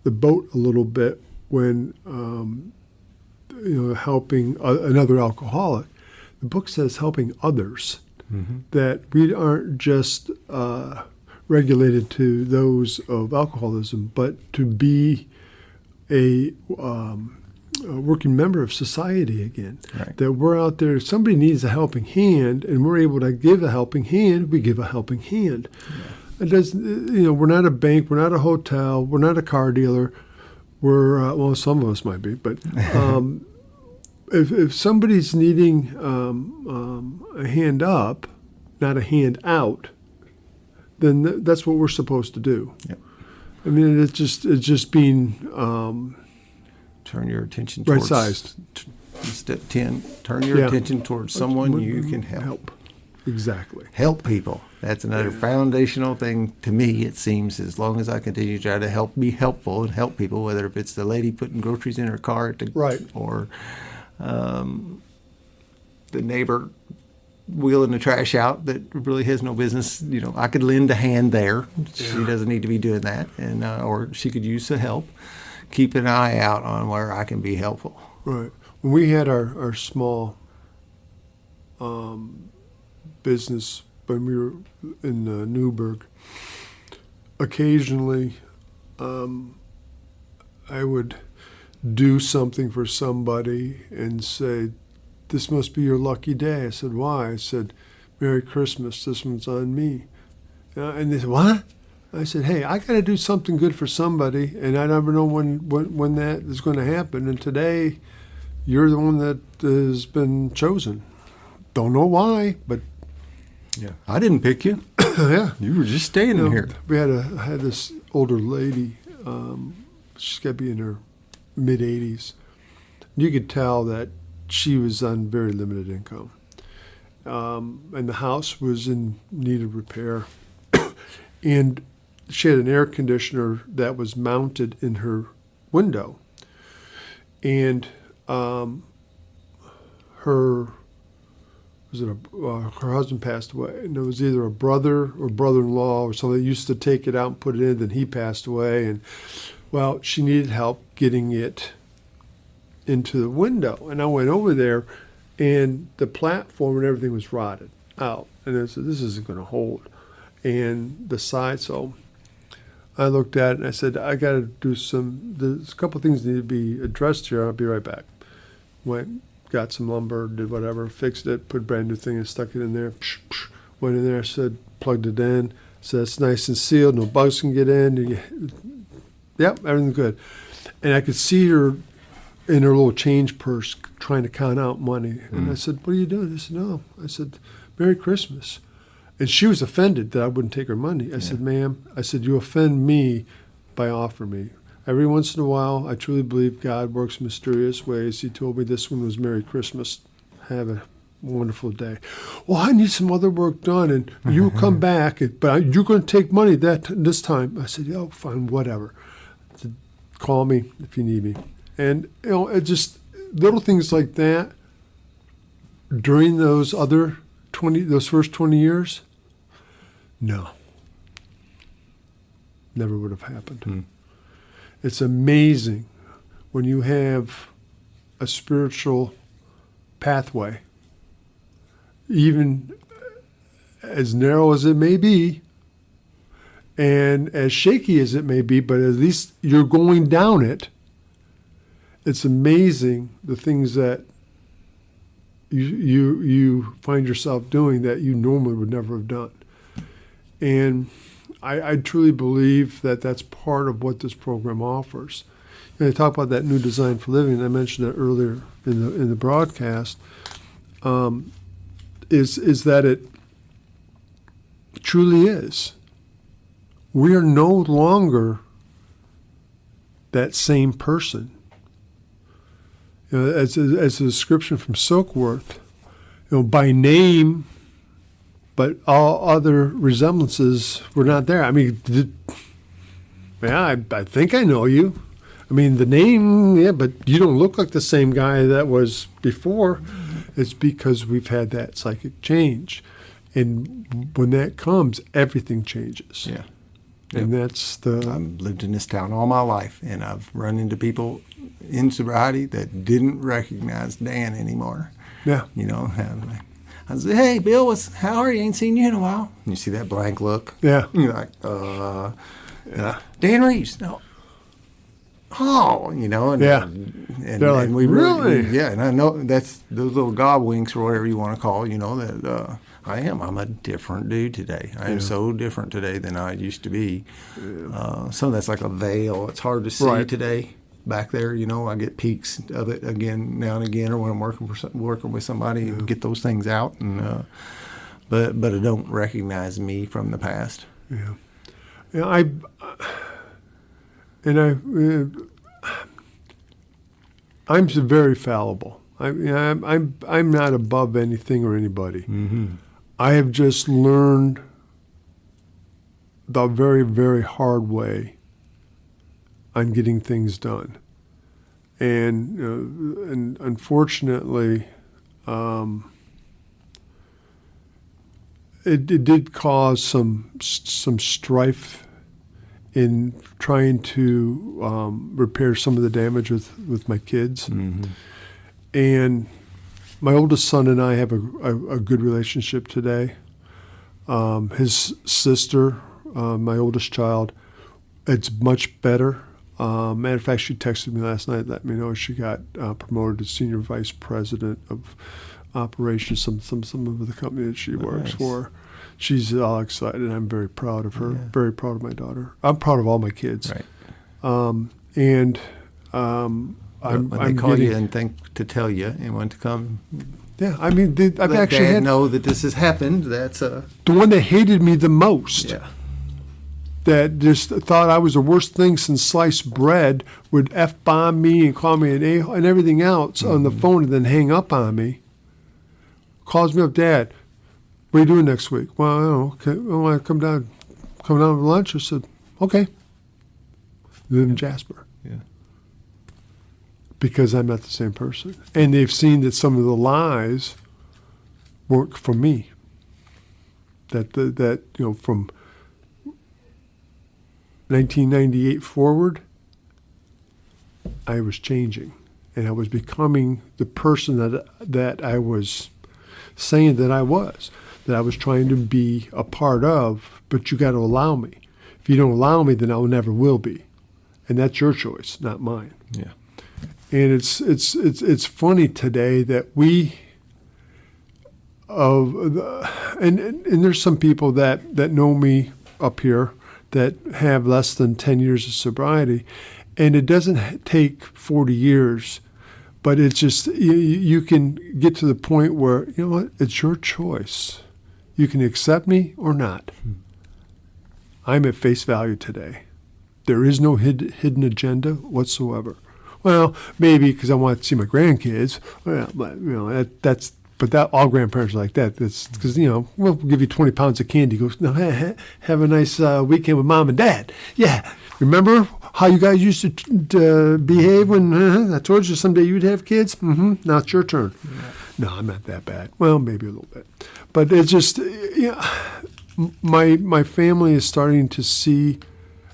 boat a little bit when helping another alcoholic. The book says helping others. That we aren't just regulated to those of alcoholism, but to be a working member of society again. Right. That we're out there, somebody needs a helping hand, and we're able to give a helping hand, we give a helping hand. It doesn't. We're not a bank. We're not a hotel. We're not a car dealer. We're well, some of us might be, but if somebody's needing a hand up, not a hand out, then that's what we're supposed to do. Yep. I mean, it's just being turn your attention right towards sized. Step 10. Turn your attention towards someone you can help. Exactly. Help people. That's another foundational thing to me, it seems, as long as I continue to try to be helpful and help people, whether if it's the lady putting groceries in her cart or the neighbor wheeling the trash out that really has no business. I could lend a hand there. She doesn't need to be doing that, and or she could use the help. Keep an eye out on where I can be helpful. Right. When we had our small business when we were in Newburgh, occasionally I would do something for somebody and say, "This must be your lucky day." I said, "Why?" I said, "Merry Christmas, this one's on me." And they said, "What?" I said, "Hey, I got to do something good for somebody, and I never know when that is going to happen. And today, you're the one that has been chosen. Don't know why, but yeah, I didn't pick you. Yeah, you were just standing here." We I had this older lady. She's got to be in her mid-80s. You could tell that she was on very limited income, and the house was in need of repair, and she had an air conditioner that was mounted in her window, and her husband passed away, and it was either a brother or brother-in-law or somebody that used to take it out and put it in. Then he passed away, and well, she needed help getting it into the window. And I went over there, and the platform and everything was rotted out, and I said, "This isn't going to hold." And the side, so I looked at it and I said, "I got to do there's a couple of things that need to be addressed here. I'll be right back." Went, got some lumber, did whatever, fixed it, put a brand new thing and stuck it in there. Went in there, said, plugged it in, said it's nice and sealed, no bugs can get in. Yep, everything's good. And I could see her in her little change purse trying to count out money. And I said, "What are you doing?" I said, "No." I said, "Merry Christmas." And she was offended that I wouldn't take her money. I said, "Ma'am," I said, "you offend me by offering me. Every once in a while, I truly believe God works mysterious ways. He told me this one was Merry Christmas. Have a wonderful day." "Well, I need some other work done, and you will come back, but you're going to take money this time." I said, "Oh, fine, whatever." I said, "Call me if you need me." And, it just little things like that during those first 20 years, no. Never would have happened. It's amazing when you have a spiritual pathway, even as narrow as it may be, and as shaky as it may be, but at least you're going down it. It's amazing the things that you find yourself doing that you normally would never have done. And I truly believe that that's part of what this program offers. I talk about that new design for living. I mentioned it earlier in the broadcast. Is that it truly is. We are no longer that same person. As a description from Silkworth, by name, but all other resemblances were not there. I mean, I think I know you. I mean, the name, yeah, but you don't look like the same guy that was before. It's because we've had that psychic change. And when that comes, everything changes. Yeah. And that's I've lived in this town all my life, and I've run into people in sobriety that didn't recognize Dan anymore. Yeah. I said, "Hey, Bill, how are you? Ain't seen you in a while." And you see that blank look. Yeah. And you're like, Dan Reeves. No. oh, and Yeah. and They're like, and we really? yeah, and I know that's those little gobwinks or whatever you want to call, that I'm a different dude today. I am so different today than I used to be. Some of that's like a veil. It's hard to see today. Back there, I get peaks of it again now and again, or when I'm working with somebody and get those things out, and but I don't recognize me from the past. Yeah. I'm very fallible. I'm not above anything or anybody. Mm-hmm. I have just learned the very, very hard way on getting things done, and unfortunately, it did cause some strife in trying to repair some of the damage with my kids. Mm-hmm. And my oldest son and I have a good relationship today. His sister, my oldest child, it's much better. Matter of fact, she texted me last night, let me know she got promoted to senior vice president of operations, some of the company that she works for. She's all excited. I'm very proud of her. Yeah. Very proud of my daughter. I'm proud of all my kids. Right. I'm they call you and think to tell you and want to come. Yeah, I mean, I've let actually Dad know that this has happened. That's the one that hated me the most. Yeah. That just thought I was the worst thing since sliced bread, would F-bomb me and call me an a-hole and everything else on the phone and then hang up on me. Calls me up, Dad, what are you doing next week? Well, I don't know. Okay, I want to come down for lunch. I said, okay. Live in Jasper. Yeah. Because I'm not the same person. And they've seen that some of the lies work for me. That from 1998 forward, I was changing, and I was becoming the person that I was saying that I was trying to be a part of. But you got to allow me. If you don't allow me, then I never will be, and that's your choice, not mine. Yeah. And it's funny today that and there's some people that know me up here that have less than 10 years of sobriety, and it doesn't take 40 years, but it's just you can get to the point where, you know what, it's your choice. You can accept me or not. I'm at face value today. There is no hidden agenda whatsoever. Well, maybe because I want to see my grandkids. Well, but but all grandparents are like that. That's because, we'll give you 20 pounds of candy. Go, no, have a nice weekend with Mom and Dad. Yeah. Remember how you guys used to behave when I told you someday you'd have kids? Mm-hmm. Now it's your turn. Yeah. No, I'm not that bad. Well, maybe a little bit. But it's just, my family is starting to see,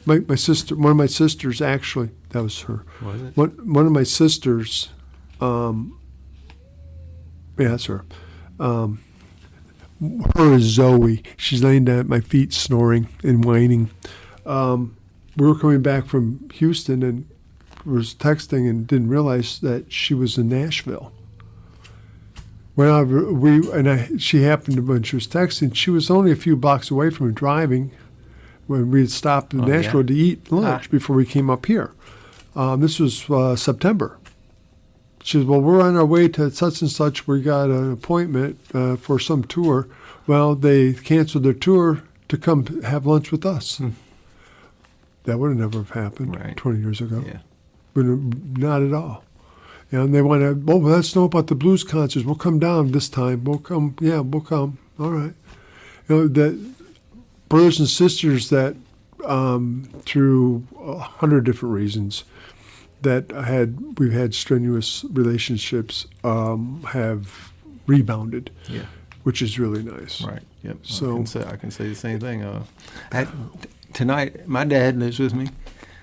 my sister, one of my sisters actually, that was her. Was it? One of my sisters, yeah, that's her. Her is Zoe. She's laying down at my feet snoring and whining. We were coming back from Houston and was texting and didn't realize that she was in Nashville. She happened when she was texting. She was only a few blocks away from me driving when we had stopped in Nashville to eat lunch before we came up here. This was September. She says, well, we're on our way to such and such. We got an appointment for some tour. Well, they canceled their tour to come have lunch with us. That would have never have happened 20 years ago. Yeah. Not at all. And they want to, let us know about the blues concerts. We'll come down this time. We'll come. Yeah, we'll come. All right. That brothers and sisters that through 100 different reasons that we've had strenuous relationships have rebounded, which is really nice. Right. Yep. So I can say the same thing. Tonight, my dad lives with me.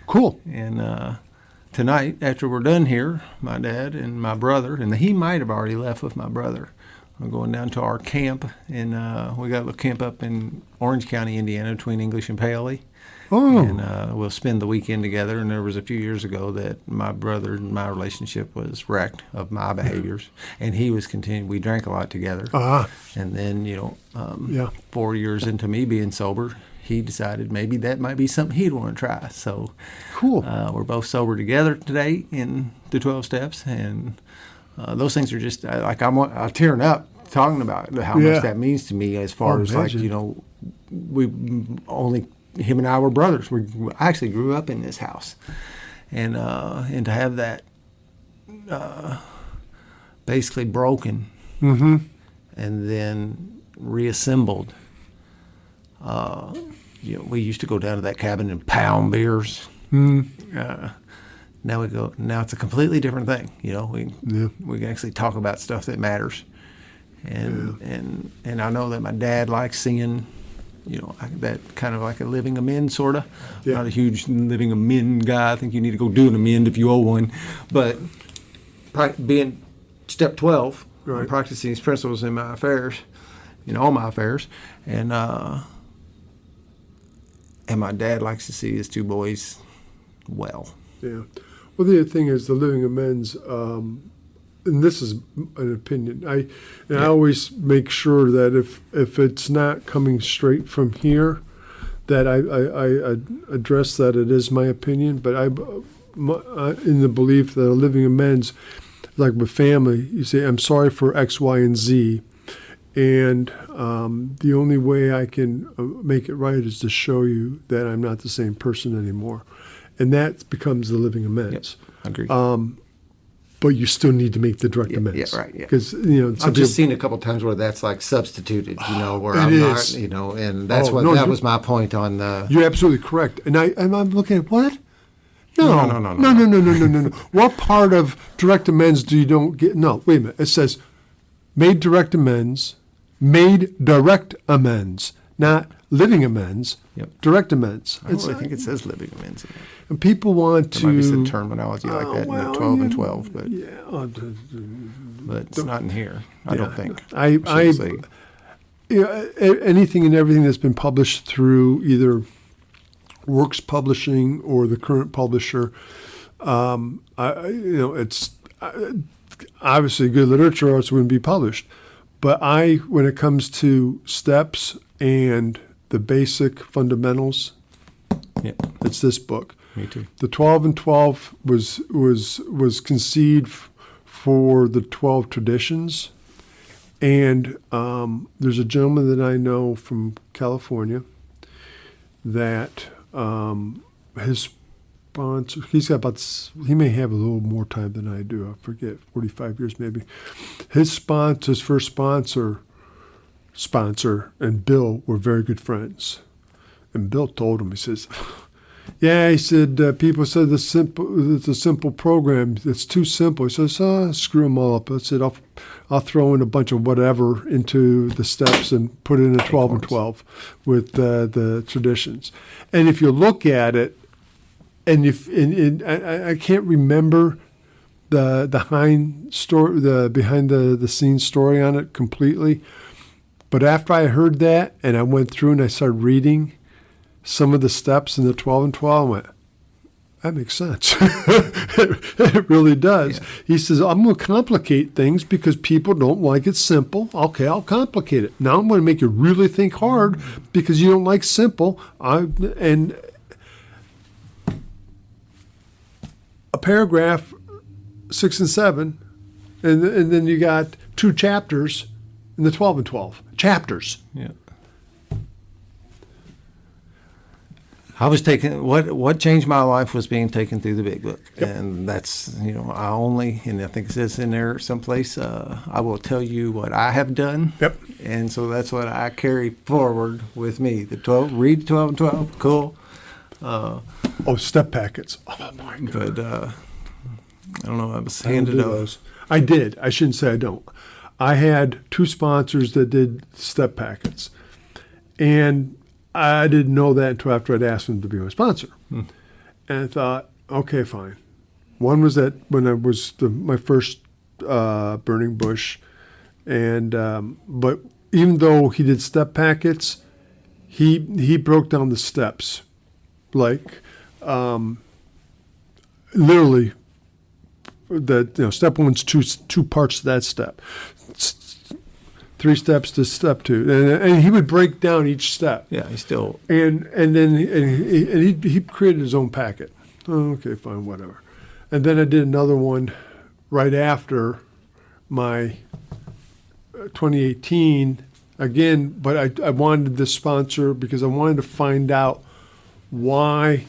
Cool. And tonight, after we're done here, my dad and my brother, and he might have already left with my brother. I'm going down to our camp, and we got a little camp up in Orange County, Indiana, between English and Paoli. Oh. And we'll spend the weekend together. And there was a few years ago that my brother and my relationship was wrecked of my behaviors, and he was continuing. We drank a lot together. And then, 4 years into me being sober, he decided maybe that might be something he'd want to try. So Cool. We're both sober together today in the 12 steps, and those things are just I'm tearing up talking about how much that means to me. As far as imagine. we only. Him and I were brothers. I actually grew up in this house, and to have that basically broken and then reassembled. We used to go down to that cabin and pound beers. Now it's a completely different thing. We can actually talk about stuff that matters, and I know that my dad likes seeing. That kind of like a living amend, sort of. Yeah. Not a huge living amend guy. I think you need to go do an amend if you owe one. But being step 12, right. And practicing these principles in my affairs, all my affairs, and my dad likes to see his two boys well. Yeah. Well, the other thing is the living amends. And this is an opinion. I always make sure that if it's not coming straight from here, that I address that it is my opinion. But in the belief that a living amends, like with family, you say, I'm sorry for X, Y, and Z. And the only way I can make it right is to show you that I'm not the same person anymore. And that becomes the living amends. Yep, agreed. But you still need to make the direct amends. Yeah, right. Yeah. Because I've just seen a couple times where that's like substituted. Where I'm not. And that's that was my point on the. You're absolutely correct. And I'm looking at what? No. No. What part of direct amends do you don't get? No, wait a minute. It says made direct amends, not living amends. Yep. Direct amends. I think it says living amends. And people want to. There might be some terminology like that in the 12 and 12, but but it's not in here. I don't think. Anything and everything that's been published through either Works Publishing or the current publisher, it's obviously good literature, or else it wouldn't be published. But when it comes to steps and the basic fundamentals, it's this book. Me too. The 12 and 12 was conceived for the 12 traditions, and there's a gentleman that I know from California that his sponsor. He may have a little more time than I do. I forget, 45 years maybe. His first sponsor, and Bill were very good friends, and Bill told him, he says. Yeah, he said, people said it's a simple program. It's too simple. He says, screw them all up. I said, I'll throw in a bunch of whatever into the steps and put in a 12 and 12 with the traditions. And if you look at it, and I can't remember the behind the scenes story on it completely, but after I heard that and I went through and I started reading some of the steps in the 12 and 12, I went, that makes sense. It really does. Yeah. He says, I'm going to complicate things because people don't like it simple. Okay, I'll complicate it. Now I'm going to make you really think hard because you don't like simple. And a paragraph, 6 and 7, and then you got 2 chapters in the 12 and 12. Chapters. Yeah. I was taken. What changed my life was being taken through the Big Book, and that's and I think it says in there someplace. I will tell you what I have done. Yep. And so that's what I carry forward with me. The 12, read 12 and 12, cool. Step packets. Oh my God. But I don't know. I was handed those. I did. I shouldn't say I don't. I had 2 sponsors that did step packets, and I didn't know that until after I'd asked them to be my sponsor. And I thought, okay, fine. One was that when I was my first burning bush, And but even though he did step packets, he broke down the steps, like literally. That step one's two parts to that step, 3 steps to step 2, and he would break down each step. Yeah, he still. And then he created his own packet. Oh, okay, fine, whatever. And then I did another one right after my 2018 again, but I wanted this sponsor because I wanted to find out why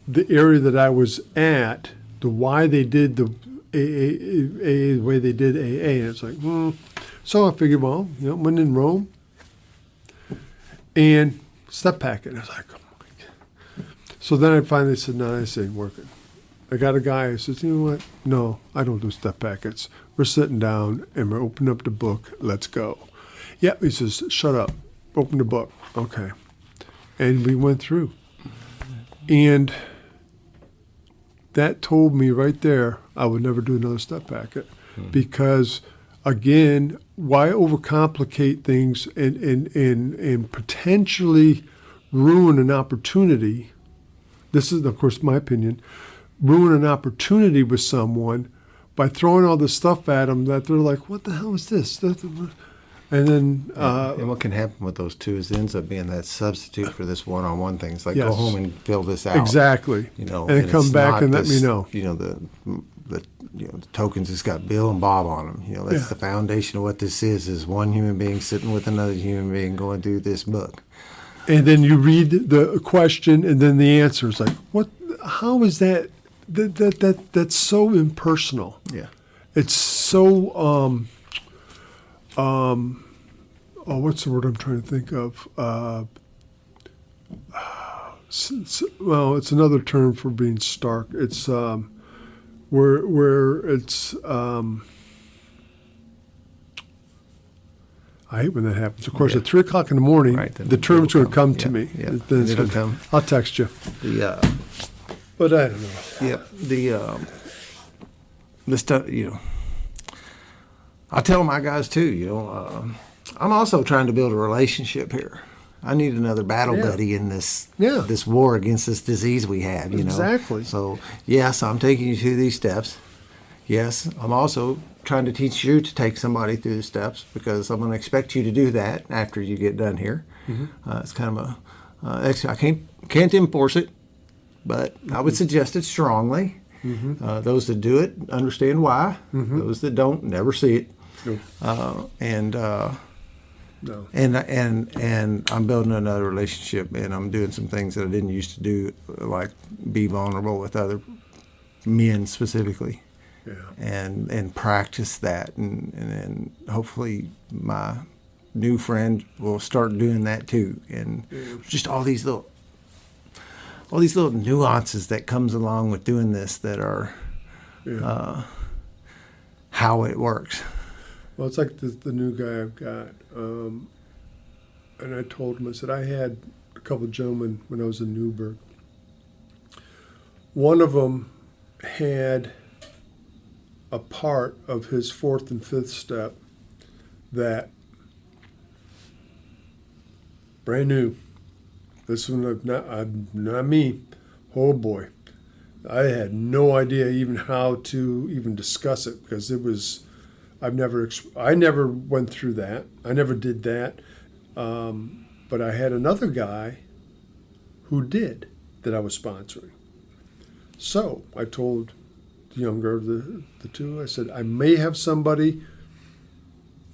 the area that I was at, why they did the AA the way they did AA. And it's like, So I figured, well, when in Rome, and step packet. And I was like, oh my God. So then I finally said, no, this ain't working. I got a guy who says, you know what? No, I don't do step packets. We're sitting down and we're opening up the book. Let's go. Yeah, he says, shut up. Open the book. Okay. And we went through. And that told me right there I would never do another step packet because, again, why overcomplicate things and potentially ruin an opportunity? This is, of course, my opinion. Ruin an opportunity with someone by throwing all this stuff at them that they're like, what the hell is this? And then... and what can happen with those two is it ends up being that substitute for this one-on-one thing. It's like, yes. Go home and fill this out. Exactly. And then come back and let me know. The tokens that's got Bill and Bob on them. That's the foundation of what this is one human being sitting with another human being going through this book. And then you read the question and then the answer is like, what? How is that? That's so impersonal. Yeah. It's so what's the word I'm trying to think of? Well, it's another term for being stark. It's where it's I hate when that happens. Of course, at 3 o'clock in the morning, right, the term's going to come to me. Yeah, Then it'll come. I'll text you. But I don't know. Yeah, the stuff. I tell my guys too. I'm also trying to build a relationship here. I need another battle buddy in this war against this disease we have. Exactly. So yes, I'm taking you through these steps. Yes, I'm also trying to teach you to take somebody through the steps because I'm going to expect you to do that after you get done here. Mm-hmm. It's kind of I can't enforce it, but I would suggest it strongly. Mm-hmm. Those that do it understand why. Mm-hmm. Those that don't never see it. No. And I'm building another relationship, and I'm doing some things that I didn't used to do, like be vulnerable with other men specifically. Yeah. And practice that, and hopefully my new friend will start doing that too, and just all these little nuances that comes along with doing this that are how it works. Well, it's like the new guy I've got, and I told him, I said, I had a couple of gentlemen when I was in Newburgh. One of them had a part of his 4th and 5th step that brand new. This one, not me. Oh boy, I had no idea even how to even discuss it because it was. I never went through that. I never did that. But I had another guy who did that I was sponsoring. So I told the younger of the two, I said, I may have somebody.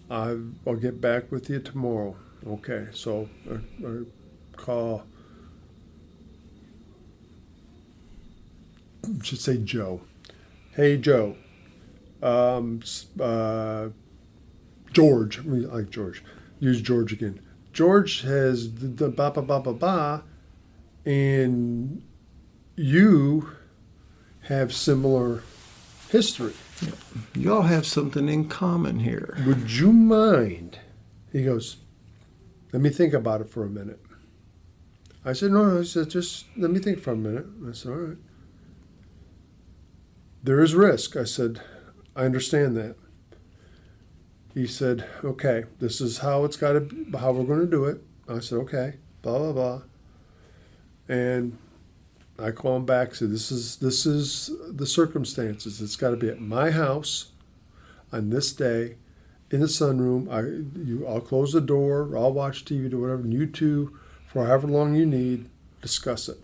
I'll get back with you tomorrow. Okay, so I call, should say Joe. Hey, Joe. George. I like George. Use George again. George has the ba ba ba ba ba, and you have similar history. Y'all have something in common here. Would you mind? He goes, let me think about it for a minute. I said, no. He said, just let me think for a minute. I said, all right. There is risk. I said, I understand that. he said, okay, this is how it's got to be, how we're going to do it. I said, okay, blah, blah, blah. And I call him back, said, this is the circumstances. It's got to be at my house on this day in the sunroom. I'll close the door, I'll watch TV, do whatever, and you two, for however long you need, discuss it.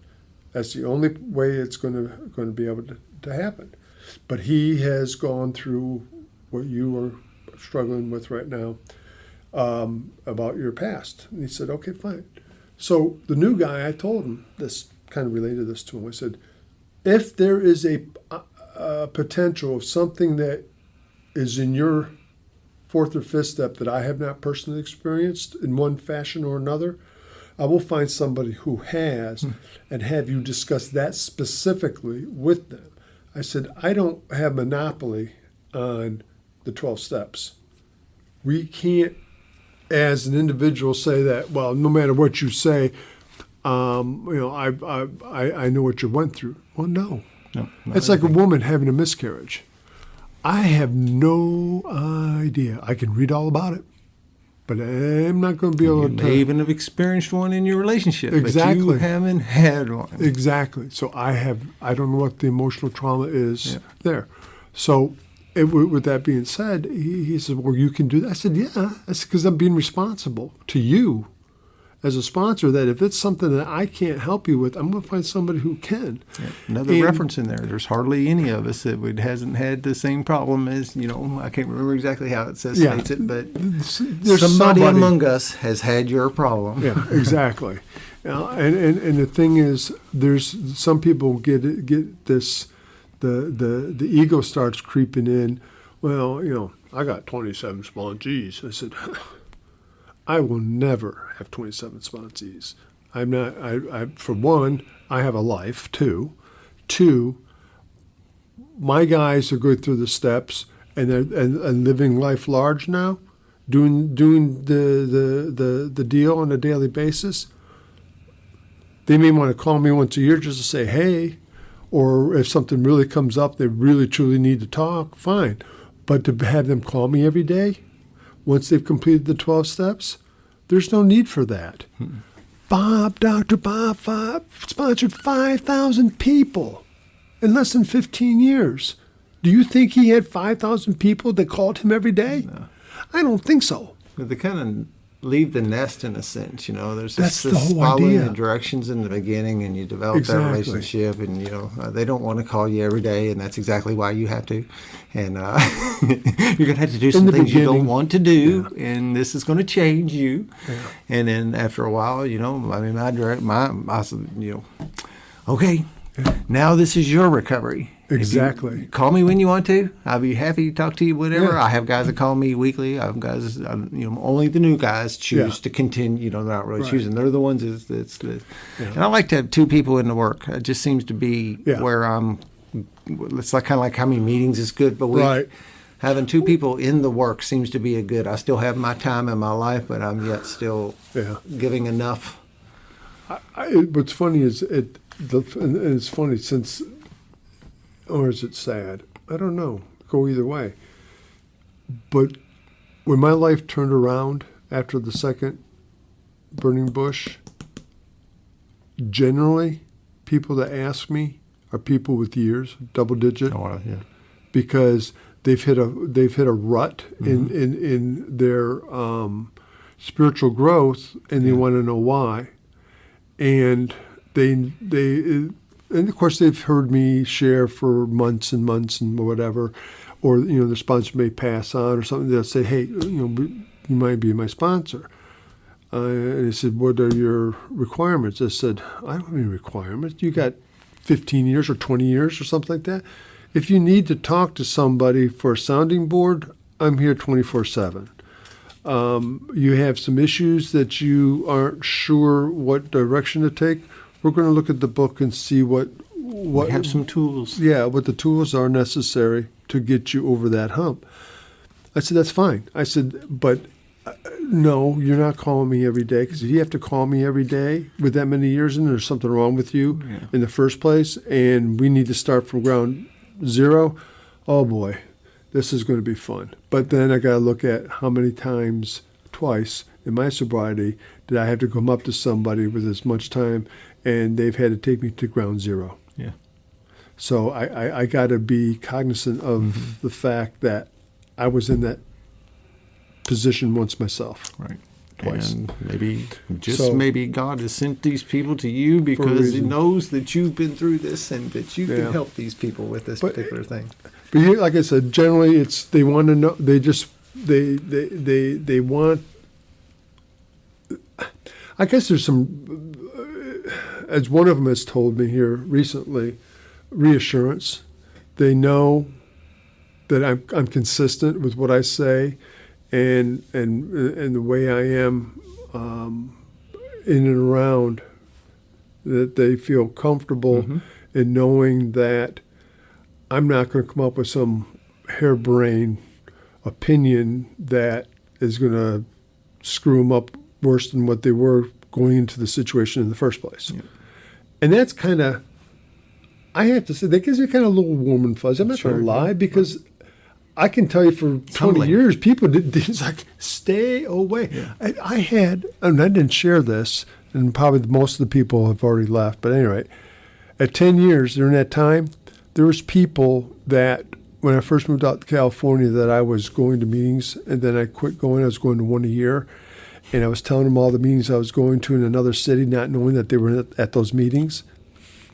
That's the only way it's going to be able to happen. But he has gone through what you are struggling with right now about your past. And he said, okay, fine. So the new guy, I told him this, kind of related this to him. I said, if there is a potential of something that is in your fourth or fifth step that I have not personally experienced in one fashion or another, I will find somebody who has and have you discuss that specifically with them. I said, I don't have monopoly on the 12 steps. We can't, as an individual, say that, well, no matter what you say, I know what you went through. Well, no. It's like a woman having a miscarriage. I have no idea. I can read all about it, but I'm not going to be able to. You may even have experienced one in your relationship, exactly. But you haven't had one. Exactly. So I don't know what the emotional trauma is there. So with that being said, he said, well, you can do that. I said, yeah, that's because I'm being responsible to you as a sponsor, that if it's something that I can't help you with, I'm going to find somebody who can. Yeah. Another reference in there. There's hardly any of us that hasn't had the same problem as, I can't remember exactly how it states it, but there's somebody among us has had your problem. Yeah, exactly. And the thing is, there's some people get this, the ego starts creeping in. Well, I got 27 sponsees. I said, I will never have 27 sponsees. I'm not. For one, I have a life. Two, my guys are going through the steps and living life large now, doing the deal on a daily basis. They may want to call me once a year just to say hey, or if something really comes up, they really truly need to talk. Fine, but to have them call me every day, once they've completed the 12 steps, there's no need for that. Dr. Bob sponsored 5,000 people in less than 15 years. Do you think he had 5,000 people that called him every day? No. I don't think so. They kind of leave the nest in a sense, There's That's this the whole following idea. The directions in the beginning, and you develop that relationship, and they don't want to call you every day, and that's exactly why you have to. And you're going to have to do some things you don't want to do, and this is going to change you. Yeah. And then after a while, I said, okay, now this is your recovery. Exactly. Call me when you want to. I'll be happy to talk to you, whatever. Yeah. I have guys that call me weekly. I have guys, only the new guys choose to continue. They're not really choosing. They're the ones and I like to have two people in the work. It just seems to be where it's like kind of like how many meetings is good, but having two people in the work seems to be a good. I still have my time in my life, but I'm yet still giving enough. What's funny is and it's funny since. Or is it sad? I don't know. Go either way. But when my life turned around after the second burning bush, generally, people that ask me are people with years, double digit, because they've hit a rut in their spiritual growth, and they want to know why, and And of course, they've heard me share for months and months and whatever, or the sponsor may pass on or something. They'll say, "Hey, you might be my sponsor." And I said, "What are your requirements?" I said, "I don't have any requirements. You got 15 years or 20 years or something like that. If you need to talk to somebody for a sounding board, I'm here 24/7. You have some issues that you aren't sure what direction to take. We're going to look at the book and see what we have some tools. Yeah, what the tools are necessary to get you over that hump." I said, "That's fine." I said, "But no, you're not calling me every day, because if you have to call me every day with that many years in, there's something wrong with you in the first place, and we need to start from ground zero. Oh boy, this is going to be fun. But then I got to look at how many times, twice in my sobriety, did I have to come up to somebody with as much time, and they've had to take me to ground zero. Yeah. So I got to be cognizant of the fact that I was in that position once myself. Right. Twice. And maybe God has sent these people to you because He knows that you've been through this and that you can help these people with this particular thing. But like I said, generally they want to know. They want. I guess there's some, as one of them has told me here recently, reassurance. They know that I'm consistent with what I say, and the way I am in and around. That they feel comfortable in knowing that I'm not going to come up with some harebrained opinion that is going to screw them up worse than what they were going into the situation in the first place. Yeah. And that's kind of, I have to say, that gives me kind of a little warm and fuzzy. I'm not going to lie, because I can tell you for 20 years, people it's like, stay away. Yeah. I didn't share this, and probably most of the people have already left, but anyway, at 10 years during that time, there was people that, when I first moved out to California, that I was going to meetings, and then I quit going. I was going to one a year, and I was telling them all the meetings I was going to in another city, not knowing that they were at those meetings.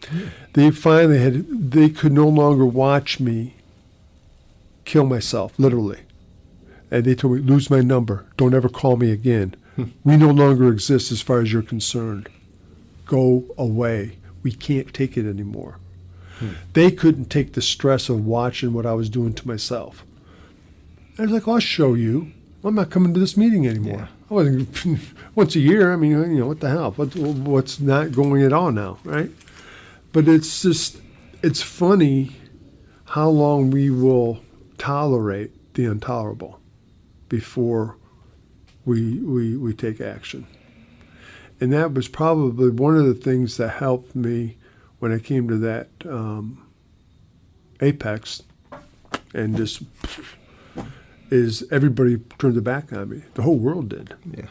Mm. They could no longer watch me kill myself, literally. And they told me, lose my number. Don't ever call me again. We no longer exist as far as you're concerned. Go away. We can't take it anymore. They couldn't take the stress of watching what I was doing to myself. I was like, I'll show you. I'm not coming to this meeting anymore. Yeah. I wasn't once a year. I mean, what the hell? What's not going at all now, right? But it's funny how long we will tolerate the intolerable before we take action. And that was probably one of the things that helped me when I came to that apex, and just is everybody turned their back on me. The whole world did. Yeah,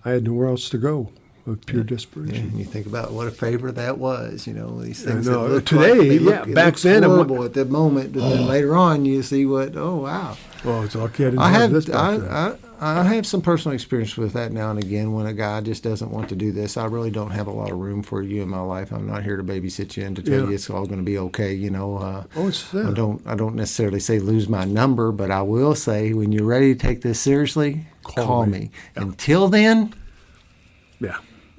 I had nowhere else to go with pure desperation. Yeah, and you think about what a favor that was. These things. That look today, back then, horrible at the moment, but then later on you see what. Oh wow. Oh, it's okay. I have some personal experience with that now and again. When a guy just doesn't want to do this, I really don't have a lot of room for you in my life. I'm not here to babysit you and to tell you it's all going to be okay. I don't necessarily say lose my number, but I will say when you're ready to take this seriously, call me. Yeah. Until then,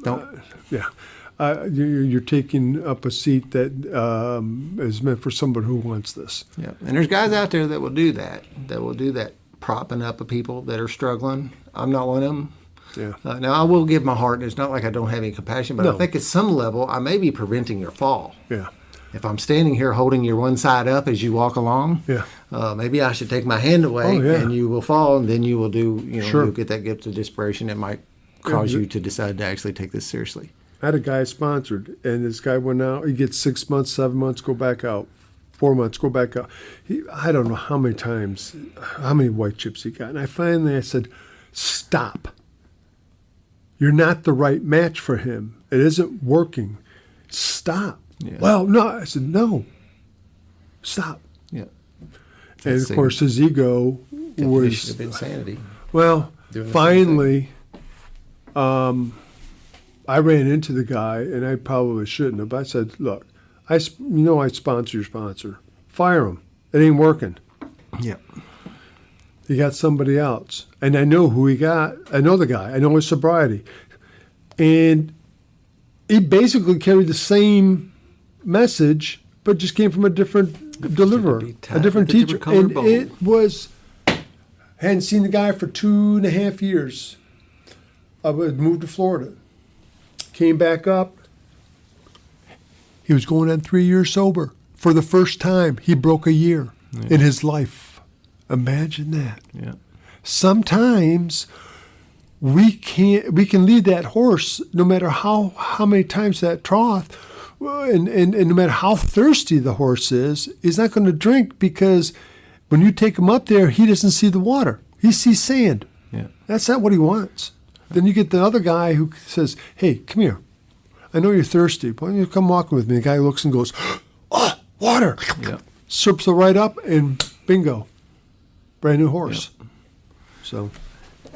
don't. You're taking up a seat that is meant for somebody who wants this. Yeah, and there's guys out there that will do that. Propping up of people that are struggling. I'm not one of them. Yeah. Now, I will give my heart, and it's not like I don't have any compassion, but I think at some level I may be preventing your fall. Yeah. If I'm standing here holding your one side up as you walk along, maybe I should take my hand away, and you will fall, and then you will you'll get that gift of desperation that might cause you to decide to actually take this seriously. I had a guy sponsored, and this guy went out. He gets 6 months, 7 months, go back out. 4 months, go back out. I don't know how many times, how many white chips he got. And I said, stop. You're not the right match for him. It isn't working. Stop. Yeah. Well, no. I said, no. Stop. Yeah. And, of course, his ego was... of insanity. Well, finally, I ran into the guy, and I probably shouldn't have. I said, look, I sponsor your sponsor. Fire him. It ain't working. Yeah. He got somebody else. And I know who he got. I know the guy. I know his sobriety. And he basically carried the same message, but just came from a different deliverer, a different teacher. And it was, hadn't seen the guy for 2.5 years. I moved to Florida. Came back up. He was going on 3 years sober. For the first time, he broke a year in his life. Imagine that. Yeah. Sometimes we can lead that horse no matter how many times that trough, and no matter how thirsty the horse is, he's not going to drink, because When you take him up there, he doesn't see the water. He sees sand. Yeah. That's not what he wants. Then you get the other guy who says, hey, come here. I know you're thirsty. Why don't you come walking with me? The guy looks and goes, oh, water. Yeah. Slips it right up, and bingo. Brand new horse. Yep. So,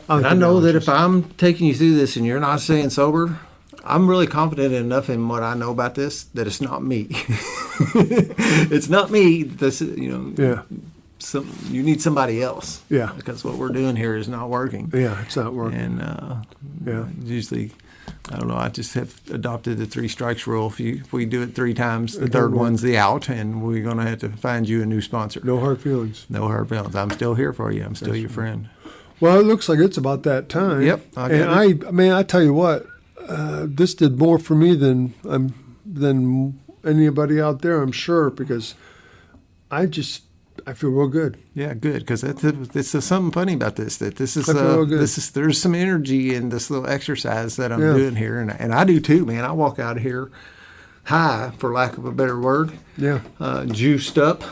And I know that if I'm taking you through this and you're not staying sober, I'm really confident enough in what I know about this that it's not me. It's not me. This, Yeah. You need somebody else. Yeah. Because what we're doing here is not working. Yeah, it's not working. And Yeah. usually, I don't know, I just have adopted the 3 strikes rule. If we do it 3 times, the third one's the out, and we're going to have to find you a new sponsor. No hard feelings. No hard feelings. I'm still here for you. I'm still your friend. Well, it looks like it's about that time. Yep, I tell you what, this did more for me than anybody out there, I'm sure, because I feel real good. Yeah, good, because there's something funny about this. That this is I feel real good. there's some energy in this little exercise that I'm doing here, and I do too, man. I walk out of here high, for lack of a better word. Yeah. Juiced up.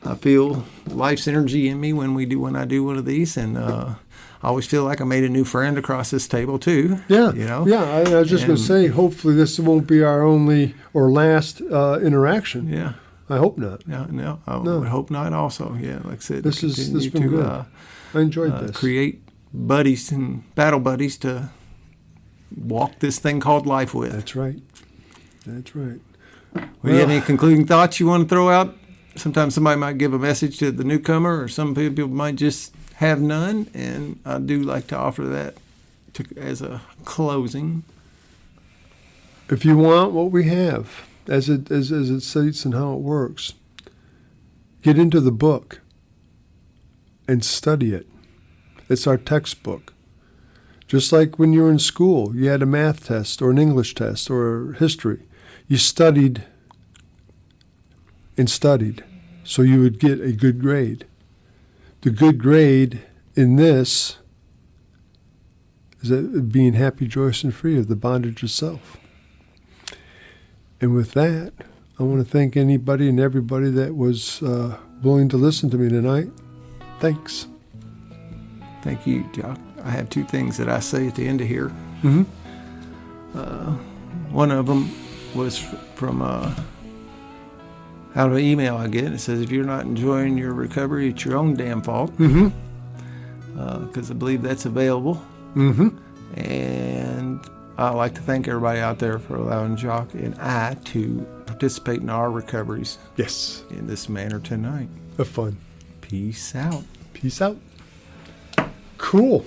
I feel life's energy in me when I do one of these, and I always feel like I made a new friend across this table too. Yeah. Yeah. I was just going to say, hopefully this won't be our only or last interaction. Yeah. I hope not. Yeah, no, I would hope not. Also, yeah, like I said, This has been good. I enjoyed this. Create buddies and battle buddies to walk this thing called life with. That's right. That's right. Well, do you have any concluding thoughts you want to throw out? Sometimes somebody might give a message to the newcomer, or some people might just have none, and I do like to offer that as a closing. If you want what we have, as it states and how it works, get into the book and study it. It's our textbook. Just like when you were in school, you had a math test or an English test or history. You studied and studied so you would get a good grade. The good grade in this is that being happy, joyous, and free of the bondage of self. And with that, I want to thank anybody and everybody that was willing to listen to me tonight. Thanks. Thank you, Jacques. I have 2 things that I say at the end of here. Mm-hmm. One of them was from out of an email I get. It says, if you're not enjoying your recovery, it's your own damn fault. Mm-hmm. Because I believe that's available. Mm-hmm. And I'd like to thank everybody out there for allowing Jacques and I to participate in our recoveries. Yes. In this manner tonight. Have fun. Peace out. Peace out. Cool.